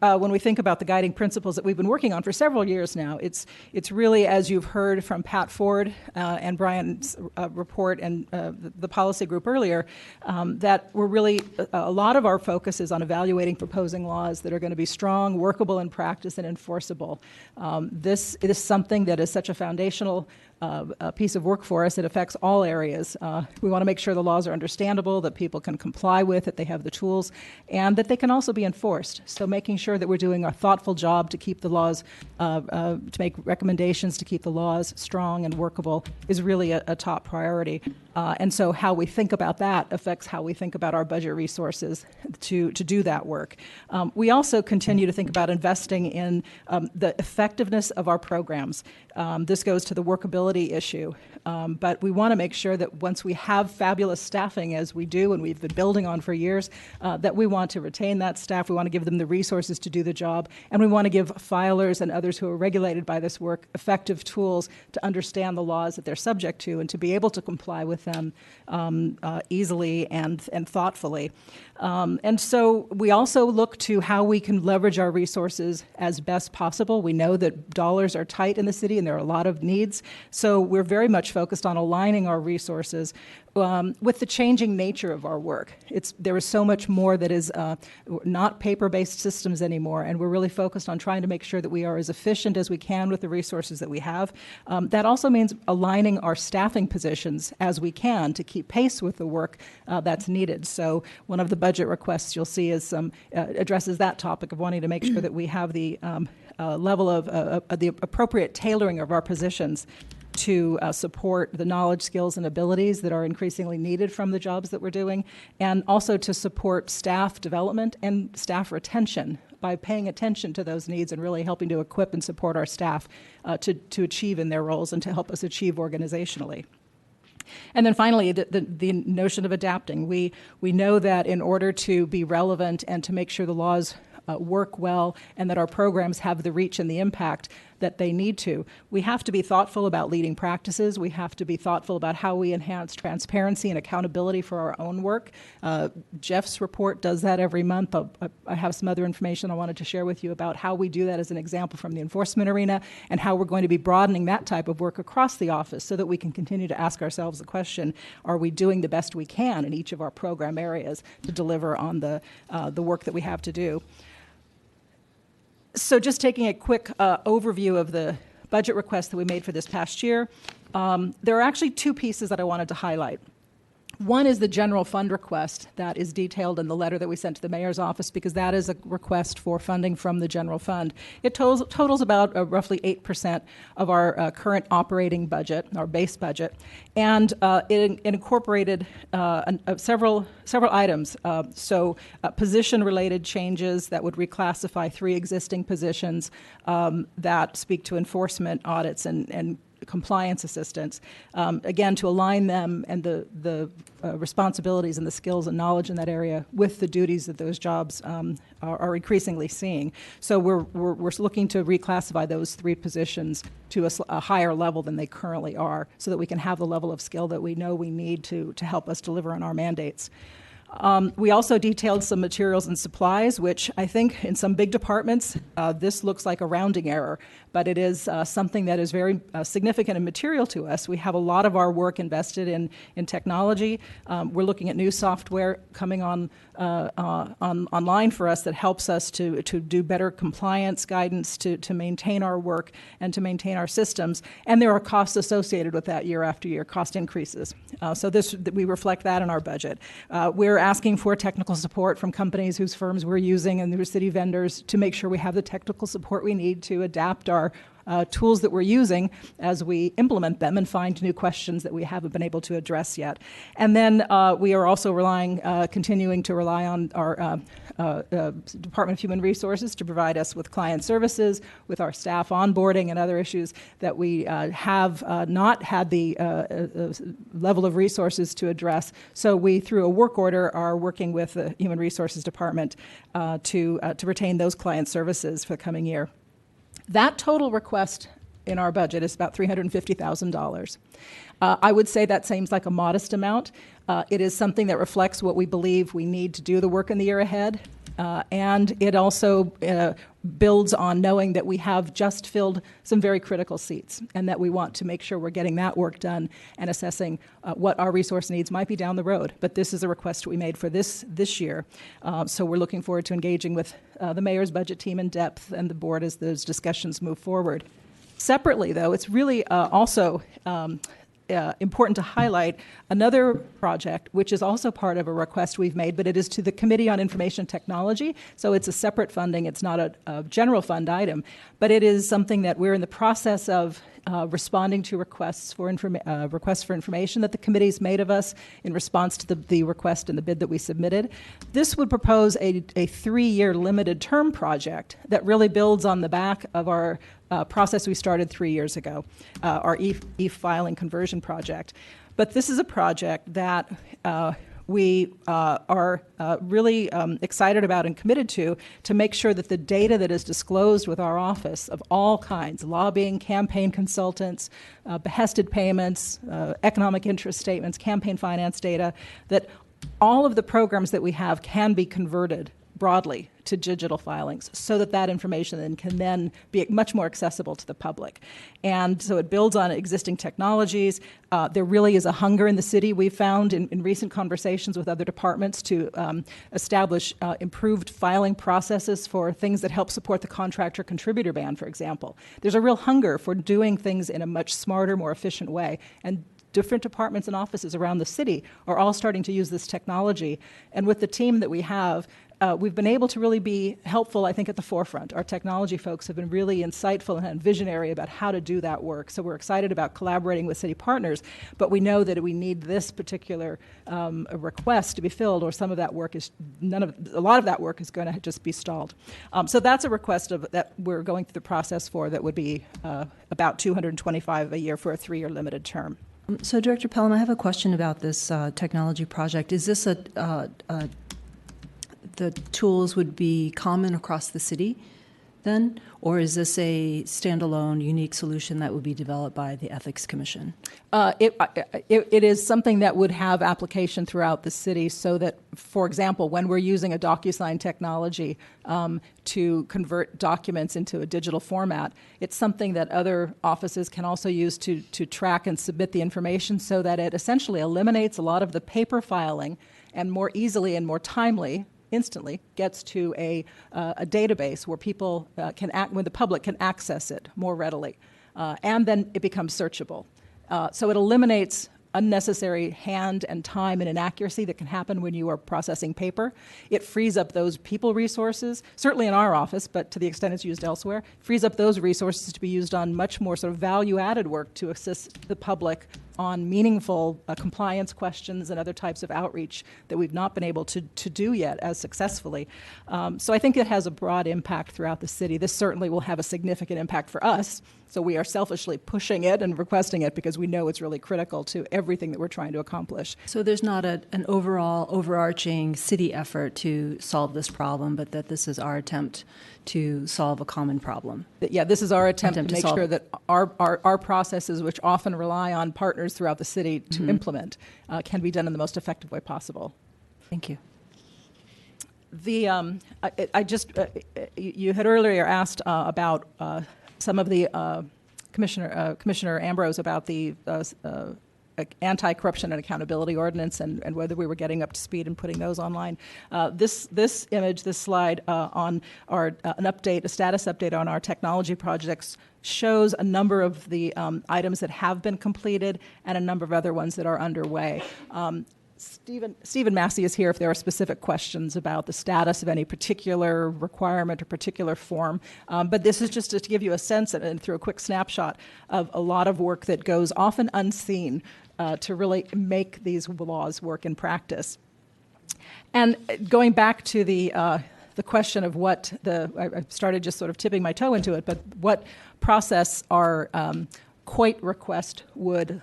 [SPEAKER 6] when we think about the guiding principles that we've been working on for several years now, it's really, as you've heard from Pat Ford and Brian's report and the policy group earlier, that we're really, a lot of our focus is on evaluating proposing laws that are going to be strong, workable in practice, and enforceable. This is something that is such a foundational piece of work for us. It affects all areas. We want to make sure the laws are understandable, that people can comply with, that they have the tools, and that they can also be enforced. So making sure that we're doing a thoughtful job to keep the laws, to make recommendations to keep the laws strong and workable is really a top priority. And so how we think about that affects how we think about our budget resources to do that work. We also continue to think about investing in the effectiveness of our programs. This goes to the workability issue. But we want to make sure that once we have fabulous staffing, as we do and we've been building on for years, that we want to retain that staff. We want to give them the resources to do the job. And we want to give filers and others who are regulated by this work effective tools to understand the laws that they're subject to and to be able to comply with them easily and thoughtfully. And so we also look to how we can leverage our resources as best possible. We know that dollars are tight in the city and there are a lot of needs. So we're very much focused on aligning our resources with the changing nature of our work. There is so much more that is not paper-based systems anymore, and we're really focused on trying to make sure that we are as efficient as we can with the resources that we have. That also means aligning our staffing positions as we can to keep pace with the work that's needed. So one of the budget requests you'll see is addresses that topic of wanting to make sure that we have the level of the appropriate tailoring of our positions to support the knowledge, skills, and abilities that are increasingly needed from the jobs that we're doing, and also to support staff development and staff retention. by paying attention to those needs and really helping to equip and support our staff to achieve in their roles and to help us achieve organizationally. And then finally, the notion of adapting. We know that in order to be relevant and to make sure the laws work well and that our programs have the reach and the impact that they need to, we have to be thoughtful about leading practices. We have to be thoughtful about how we enhance transparency and accountability for our own work. Jeff's report does that every month. I have some other information I wanted to share with you about how we do that as an example from the enforcement arena and how we're going to be broadening that type of work across the office so that we can continue to ask ourselves the question, are we doing the best we can in each of our program areas to deliver on the work that we have to do? So just taking a quick overview of the budget request that we made for this past year, there are actually two pieces that I wanted to highlight. One is the general fund request that is detailed in the letter that we sent to the mayor's office, because that is a request for funding from the general fund. It totals about roughly 8% of our current operating budget, our base budget, and it incorporated several items. Position-related changes that would reclassify 3 existing positions that speak to enforcement, audits, and compliance assistance, again, to align them and the responsibilities and the skills and knowledge in that area with the duties that those jobs are increasingly seeing. So we're looking to reclassify those 3 positions to a higher level than they currently are so that we can have the level of skill that we know we need to help us deliver on our mandates. We also detailed some materials and supplies, which I think in some big departments, this looks like a rounding error, but it is something that is very significant and material to us. We have a lot of our work invested in technology. We're looking at new software coming online for us that helps us to do better compliance guidance, to maintain our work and to maintain our systems. And there are costs associated with that year after year, cost increases. So we reflect that in our budget. We're asking for technical support from companies whose firms we're using and whose city vendors to make sure we have the technical support we need to adapt our tools that we're using as we implement them and find new questions that we haven't been able to address yet. And then we are also continuing to rely on our Department of Human Resources to provide us with client services, with our staff onboarding and other issues that we have not had the level of resources to address. So we, through a work order, are working with the Human Resources Department to retain those client services for the coming year. That total request in our budget is about $350,000. I would say that seems like a modest amount. It is something that reflects what we believe we need to do the work in the year ahead. And it also builds on knowing that we have just filled some very critical seats and that we want to make sure we're getting that work done and assessing what our resource needs might be down the road. But this is a request we made for this year. So we're looking forward to engaging with the mayor's budget team in depth and the board as those discussions move forward. Separately, though, it's really also important to highlight another project, which is also part of a request we've made, but it is to the Committee on Information Technology. So it's a separate funding. It's not a general fund item, but it is something that we're in the process of responding to requests for information that the committee's made of us in response to the request and the bid that we submitted. This would propose a 3-year limited term project that really builds on the back of our process we started 3 years ago, our e-filing conversion project. But this is a project that we are really excited about and committed to make sure that the data that is disclosed with our office of all kinds, lobbying, campaign consultants, behested payments, economic interest statements, campaign finance data, that all of the programs that we have can be converted broadly to digital filings so that information can then be much more accessible to the public. And so it builds on existing technologies. There really is a hunger in the city, we've found in recent conversations with other departments, to establish improved filing processes for things that help support the contractor-contributor ban, for example. There's a real hunger for doing things in a much smarter, more efficient way. And different departments and offices around the city are all starting to use this technology. And with the team that we have, we've been able to really be helpful, I think, at the forefront. Our technology folks have been really insightful and visionary about how to do that work. So we're excited about collaborating with city partners, but we know that we need this particular request to be filled, or some of that work is, a lot of that work is going to just be stalled. So that's a request that we're going through the process for that would be about $225 a year for a 3-year limited term.
[SPEAKER 1] So Director Pelham, I have a question about this technology project. Is this the tools would be common across the city then? Or is this a standalone, unique solution that would be developed by the Ethics Commission?
[SPEAKER 6] It is something that would have application throughout the city, so that, for example, when we're using a DocuSign technology to convert documents into a digital format, it's something that other offices can also use to track and submit the information, so that it essentially eliminates a lot of the paper filing and more easily and more timely, instantly gets to a database where people when the public can access it more readily, and then it becomes searchable. So it eliminates unnecessary hand and time and inaccuracy that can happen when you are processing paper. It frees up those people resources, certainly in our office, but to the extent it's used elsewhere, frees up those resources to be used on much more sort of value-added work to assist the public on meaningful compliance questions and other types of outreach that we've not been able to do yet as successfully. So I think it has a broad impact throughout the city. This certainly will have a significant impact for us, so we are selfishly pushing it and requesting it because we know it's really critical to everything that we're trying to accomplish.
[SPEAKER 1] So there's not an overarching city effort to solve this problem, but that this is our attempt to solve a common problem.
[SPEAKER 6] Yeah, this is our attempt to make
[SPEAKER 1] solve
[SPEAKER 6] sure that our processes, which often rely on partners throughout the city to implement, can be done in the most effective way possible.
[SPEAKER 1] Thank you.
[SPEAKER 6] You had earlier asked about some of the Commissioner Ambrose about the anti-corruption and accountability ordinance and whether we were getting up to speed and putting those online. This slide on a status update on our technology projects shows a number of the items that have been completed and a number of other ones that are underway. Stephen Massey is here if there are specific questions about the status of any particular requirement or particular form. But this is just to give you a sense and through a quick snapshot of a lot of work that goes often unseen to really make these laws work in practice. And going back to the question of what I started just sort of tipping my toe into it, but what process our COIT request would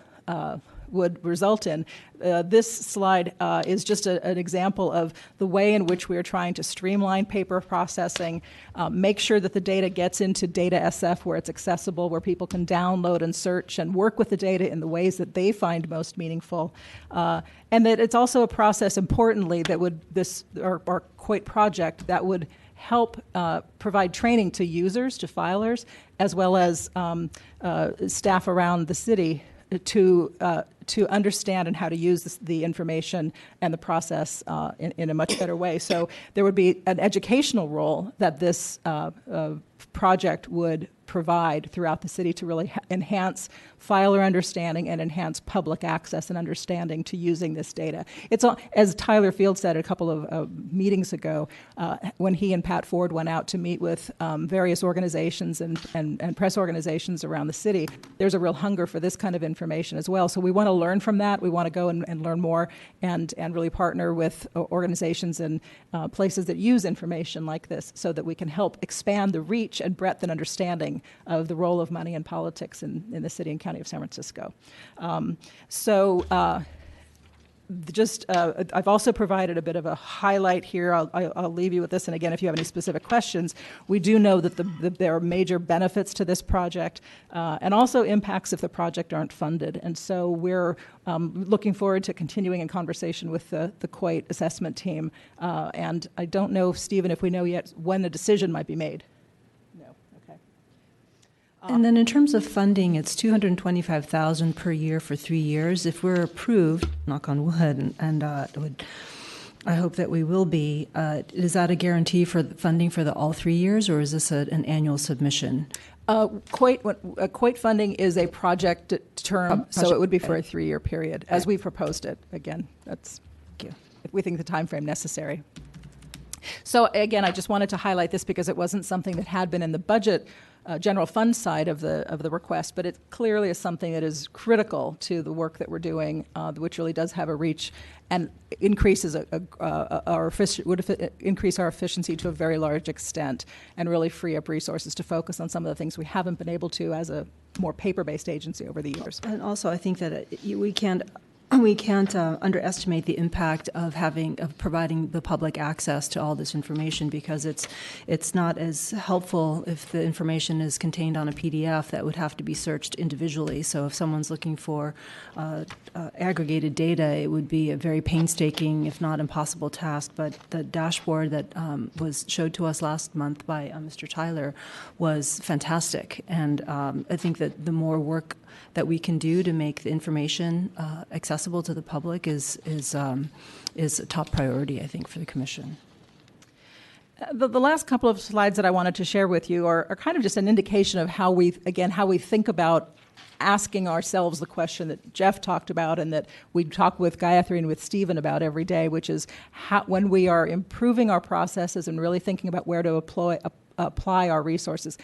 [SPEAKER 6] result in. This slide is just an example of the way in which we are trying to streamline paper processing, make sure that the data gets into Data SF where it's accessible, where people can download and search and work with the data in the ways that they find most meaningful. And that it's also a process, importantly, that would our COIT project that would help provide training to users, to filers, as well as staff around the city to understand and how to use the information and the process in a much better way. So there would be an educational role that this project would provide throughout the city to really enhance filer understanding and enhance public access and understanding to using this data. It's all, as Tyler Field said a couple of meetings ago, when he and Pat Ford went out to meet with various organizations and press organizations around the city, there's a real hunger for this kind of information as well. So we want to learn from that. We want to go and learn more and really partner with organizations and places that use information like this so that we can help expand the reach and breadth and understanding of the role of money in politics in the city and county of San Francisco. I've also provided a bit of a highlight here. I'll leave you with this, and again, if you have any specific questions, we do know that there are major benefits to this project and also impacts if the project aren't funded. And so we're looking forward to continuing in conversation with the COIT assessment team. And I don't know, Stephen, if we know yet when a decision might be made.
[SPEAKER 1] And then in terms of funding, it's $225,000 per year for 3 years. If we're approved, knock on wood, and it would I hope that we will be. Is that a guarantee for funding for all 3 years, or is this an annual submission?
[SPEAKER 6] COIT funding is a project term, so it would be for a 3-year period, as we proposed it. Again, that's, we think the time frame necessary. So again, I just wanted to highlight this because it wasn't something that had been in the budget general fund side of the request, but it clearly is something that is critical to the work that we're doing, which really does have a reach and increases would increase our efficiency to a very large extent and really free up resources to focus on some of the things we haven't been able to as a more paper-based agency over the years.
[SPEAKER 1] And also, I think that we can't underestimate the impact of providing the public access to all this information, because it's not as helpful if the information is contained on a PDF that would have to be searched individually. So if someone's looking for aggregated data, it would be a very painstaking, if not impossible task. But the dashboard that was showed to us last month by Mr. Tyler was fantastic. And I think that the more work that we can do to make the information accessible to the public is a top priority, I think, for the Commission.
[SPEAKER 6] The last couple of slides that I wanted to share with you are kind of just an indication of how we think about asking ourselves the question that Jeff talked about and that we talk with Gayatri and with Stephen about every day, which is when we are improving our processes and really thinking about where to apply our resources,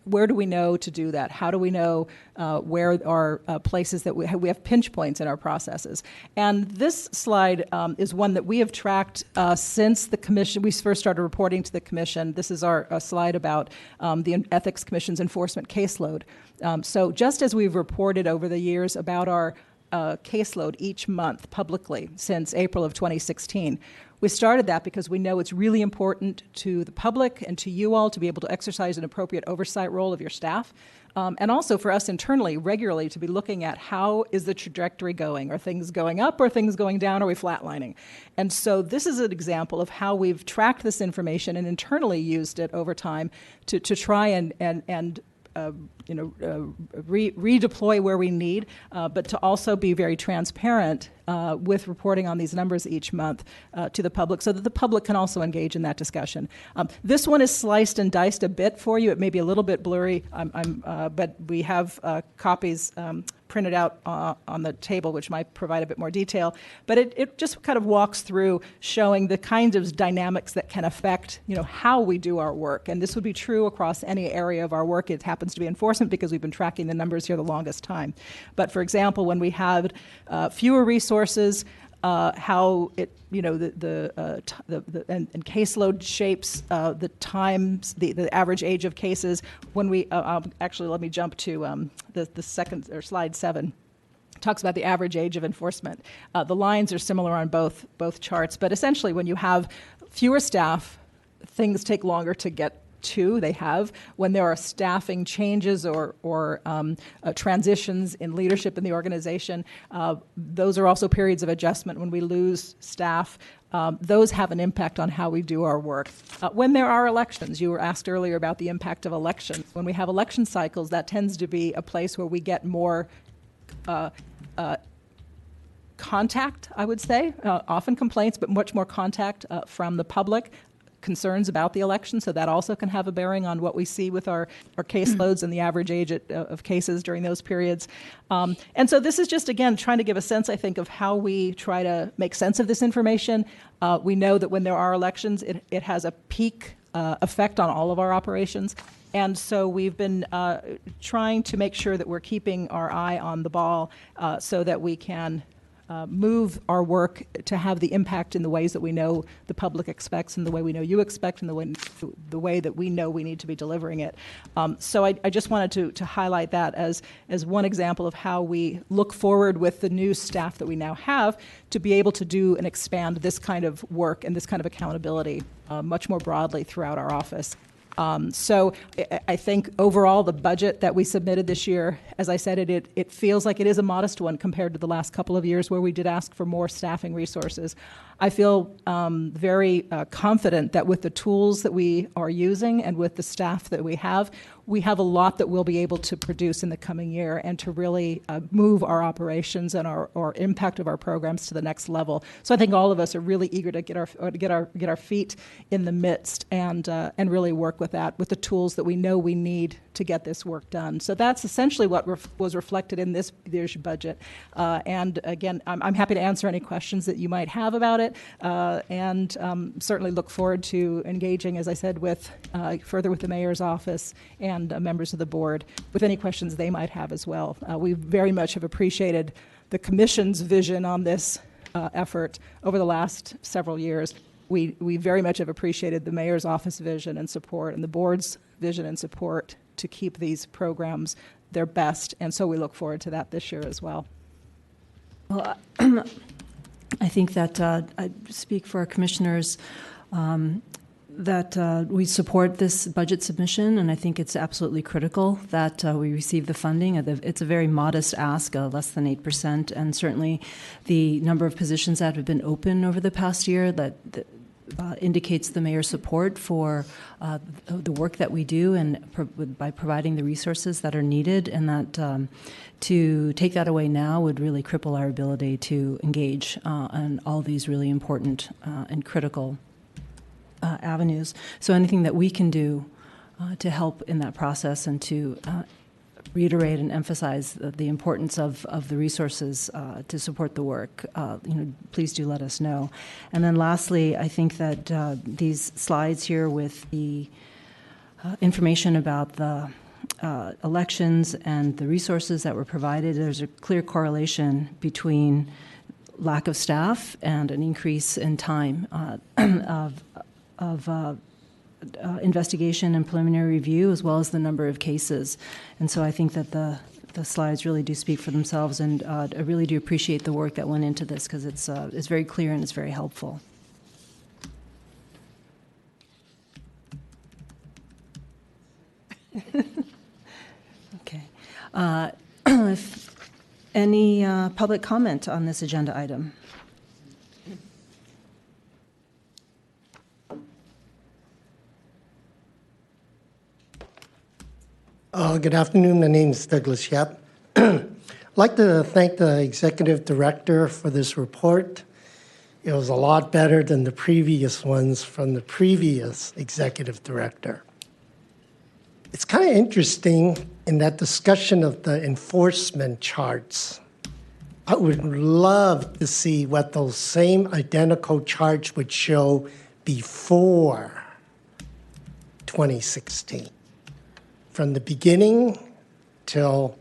[SPEAKER 6] where do we know to do that? How do we know where are places that we have pinch points in our processes? And this slide is one that we have tracked since the Commission, we first started reporting to the Commission. This is our slide about the Ethics Commission's enforcement caseload. So just as we've reported over the years about our caseload each month publicly since April of 2016, we started that because we know it's really important to the public and to you all to be able to exercise an appropriate oversight role of your staff, and also for us internally regularly to be looking at how is the trajectory going? Are things going up? Are things going down? Are we flatlining? And so this is an example of how we've tracked this information and internally used it over time to try and redeploy where we need, but to also be very transparent with reporting on these numbers each month to the public so that the public can also engage in that discussion. This one is sliced and diced a bit for you. It may be a little bit blurry, but we have copies printed out on the table, which might provide a bit more detail. But it just kind of walks through showing the kinds of dynamics that can affect, how we do our work. And this would be true across any area of our work. It happens to be enforcement because we've been tracking the numbers here the longest time. But for example, when we have fewer resources, how it, and caseload shapes the times, the average age of cases. When we actually, let me jump to the second or slide 7. Talks about the average age of enforcement. The lines are similar on both charts, but essentially, when you have fewer staff, things take longer to get to. They have when there are staffing changes or transitions in leadership in the organization. Those are also periods of adjustment when we lose staff. Those have an impact on how we do our work. When there are elections, you were asked earlier about the impact of elections. When we have election cycles, that tends to be a place where we get more contact, I would say, often complaints, but much more contact from the public, concerns about the election, so that also can have a bearing on what we see with our caseloads and the average age of cases during those periods. And so this is just, again, trying to give a sense, I think, of how we try to make sense of this information. We know that when there are elections, it has a peak effect on all of our operations. And so we've been trying to make sure that we're keeping our eye on the ball so that we can move our work to have the impact in the ways that we know the public expects and the way we know you expect and the way that we know we need to be delivering it. So I just wanted to highlight that as one example of how we look forward with the new staff that we now have to be able to do and expand this kind of work and this kind of accountability much more broadly throughout our office. So I think overall the budget that we submitted this year, as I said, it feels like it is a modest one compared to the last couple of years where we did ask for more staffing resources. I feel very confident that with the tools that we are using and with the staff that we have a lot that we'll be able to produce in the coming year and to really move our operations and our impact of our programs to the next level. So I think all of us are really eager to get our feet in the midst and really work with that, with the tools that we know we need to get this work done. So that's essentially what was reflected in this year's budget. And again, I'm happy to answer any questions that you might have about it, and certainly look forward to engaging, as I said, with further with the mayor's office and members of the board with any questions they might have as well. We very much have appreciated the Commission's vision on this effort over the last several years. We very much have appreciated the mayor's office vision and support and the board's vision and support to keep these programs their best, and so we look forward to that this year as well.
[SPEAKER 1] Well, I think that I speak for our commissioners that we support this budget submission, and I think it's absolutely critical that we receive the funding. It's a very modest ask, less than 8%, and certainly the number of positions that have been open over the past year that indicates the mayor's support for the work that we do and by providing the resources that are needed, and that to take that away now would really cripple our ability to engage on all these really important and critical avenues. So anything that we can do to help in that process and to reiterate and emphasize the importance of the resources to support the work, please do let us know. And then lastly, I think that these slides here with the information about the elections and the resources that were provided, there's a clear correlation between lack of staff and an increase in time of investigation and preliminary review, as well as the number of cases. And so I think that the slides really do speak for themselves, and I really do appreciate the work that went into this, because it's very clear and it's very helpful. Okay. If any public comment on this agenda item?
[SPEAKER 3] Good afternoon. My name is Douglas Yep. I'd like to thank the executive director for this report. It was a lot better than the previous ones from the previous executive director. It's kind of interesting in that discussion of the enforcement charts. I would love to see what those same identical charts would show before 2016. From the beginning till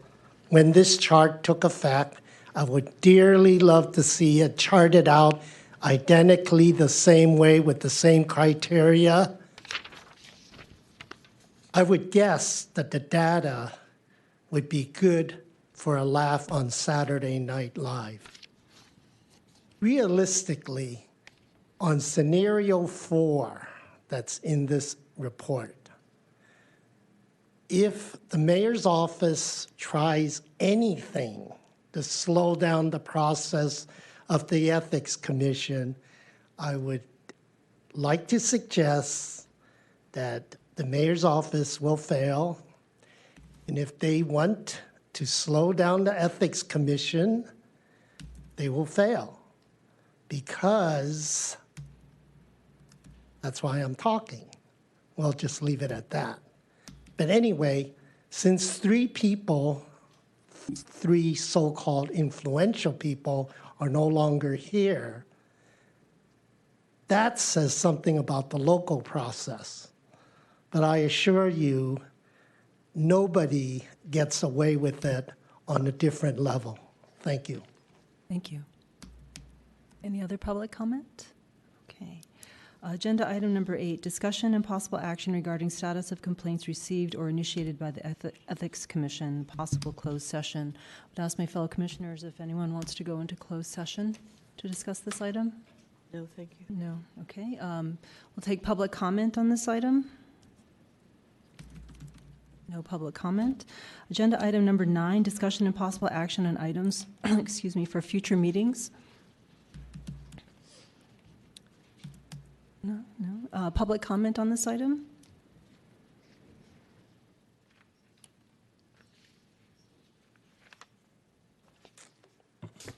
[SPEAKER 3] when this chart took effect, I would dearly love to see it charted out identically the same way with the same criteria. I would guess that the data would be good for a laugh on Saturday Night Live. Realistically, on scenario 4 that's in this report, if the mayor's office tries anything to slow down the process of the Ethics Commission, I would like to suggest that the mayor's office will fail. And if they want to slow down the Ethics Commission, they will fail. Because that's why I'm talking. We'll just leave it at that. But anyway, since 3 so-called influential people are no longer here, that says something about the local process. But I assure you, nobody gets away with it on a different level. Thank you.
[SPEAKER 1] Thank you. Any other public comment? Okay. Agenda item number 8, discussion and possible action regarding status of complaints received or initiated by the Ethics Commission, possible closed session. I would ask my fellow commissioners if anyone wants to go into closed session to discuss this item.
[SPEAKER 8] No, thank you.
[SPEAKER 1] No. Okay. We'll take public comment on this item. No public comment. Agenda item number 9, discussion and possible action on items, excuse me, for future meetings. public comment on this item?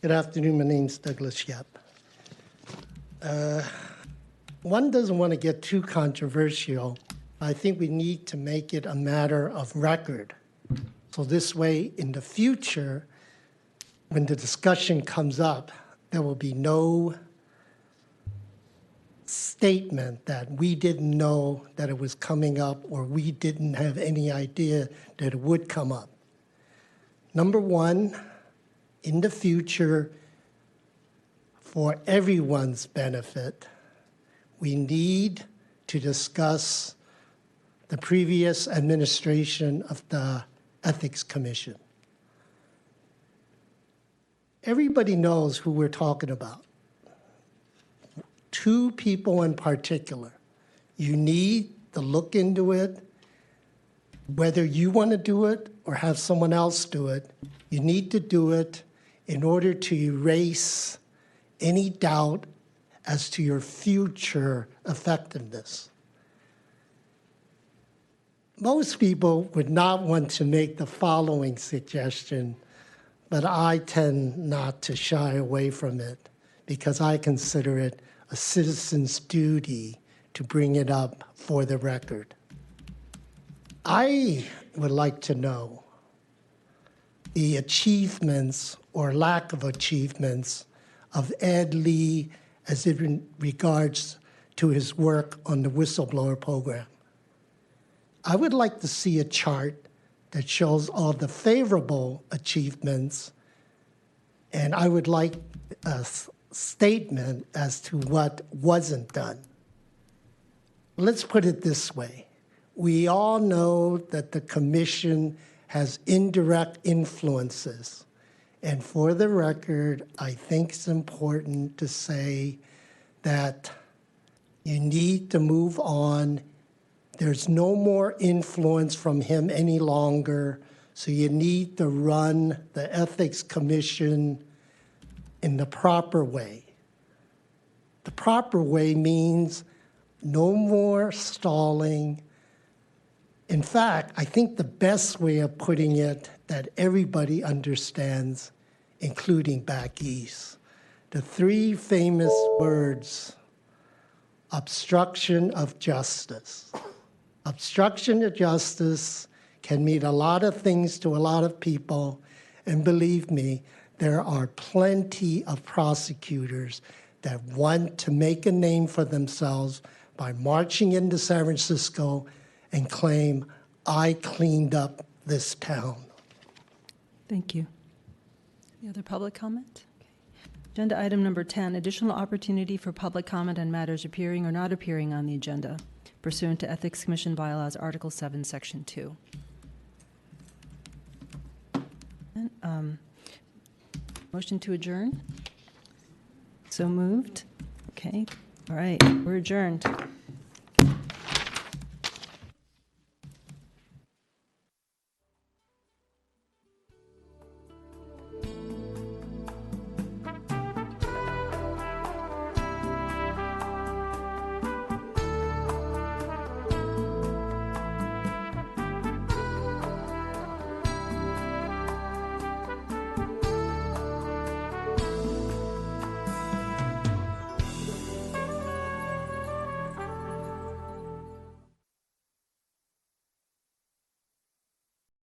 [SPEAKER 3] Good afternoon. My name's Douglas Yep. One doesn't want to get too controversial. I think we need to make it a matter of record. So this way, in the future, when the discussion comes up, there will be no statement that we didn't know that it was coming up or we didn't have any idea that it would come up. Number one, in the future, for everyone's benefit, we need to discuss the previous administration of the Ethics Commission. Everybody knows who we're talking about. Two people in particular. You need to look into it, whether you want to do it or have someone else do it. You need to do it in order to erase any doubt as to your future effectiveness. Most people would not want to make the following suggestion, but I tend not to shy away from it because I consider it a citizen's duty to bring it up for the record. I would like to know the achievements or lack of achievements of Ed Lee as it regards to his work on the whistleblower program. I would like to see a chart that shows all the favorable achievements, and I would like a statement as to what wasn't done. Let's put it this way. We all know that the commission has indirect influences. And for the record, I think it's important to say that you need to move on. There's no more influence from him any longer, so you need to run the Ethics Commission in the proper way. The proper way means no more stalling. In fact, I think the best way of putting it that everybody understands, including back east, the three famous words, obstruction of justice. Obstruction of justice can mean a lot of things to a lot of people, and believe me, there are plenty of prosecutors that want to make a name for themselves by marching into San Francisco and claim, I cleaned up this town.
[SPEAKER 1] Thank you. Any other public comment? Okay. Agenda item number 10, additional opportunity for public comment on matters appearing or not appearing on the agenda pursuant to Ethics Commission Bylaws, Article 7, Section 2. And, motion to adjourn? So moved. Okay. All right. We're adjourned.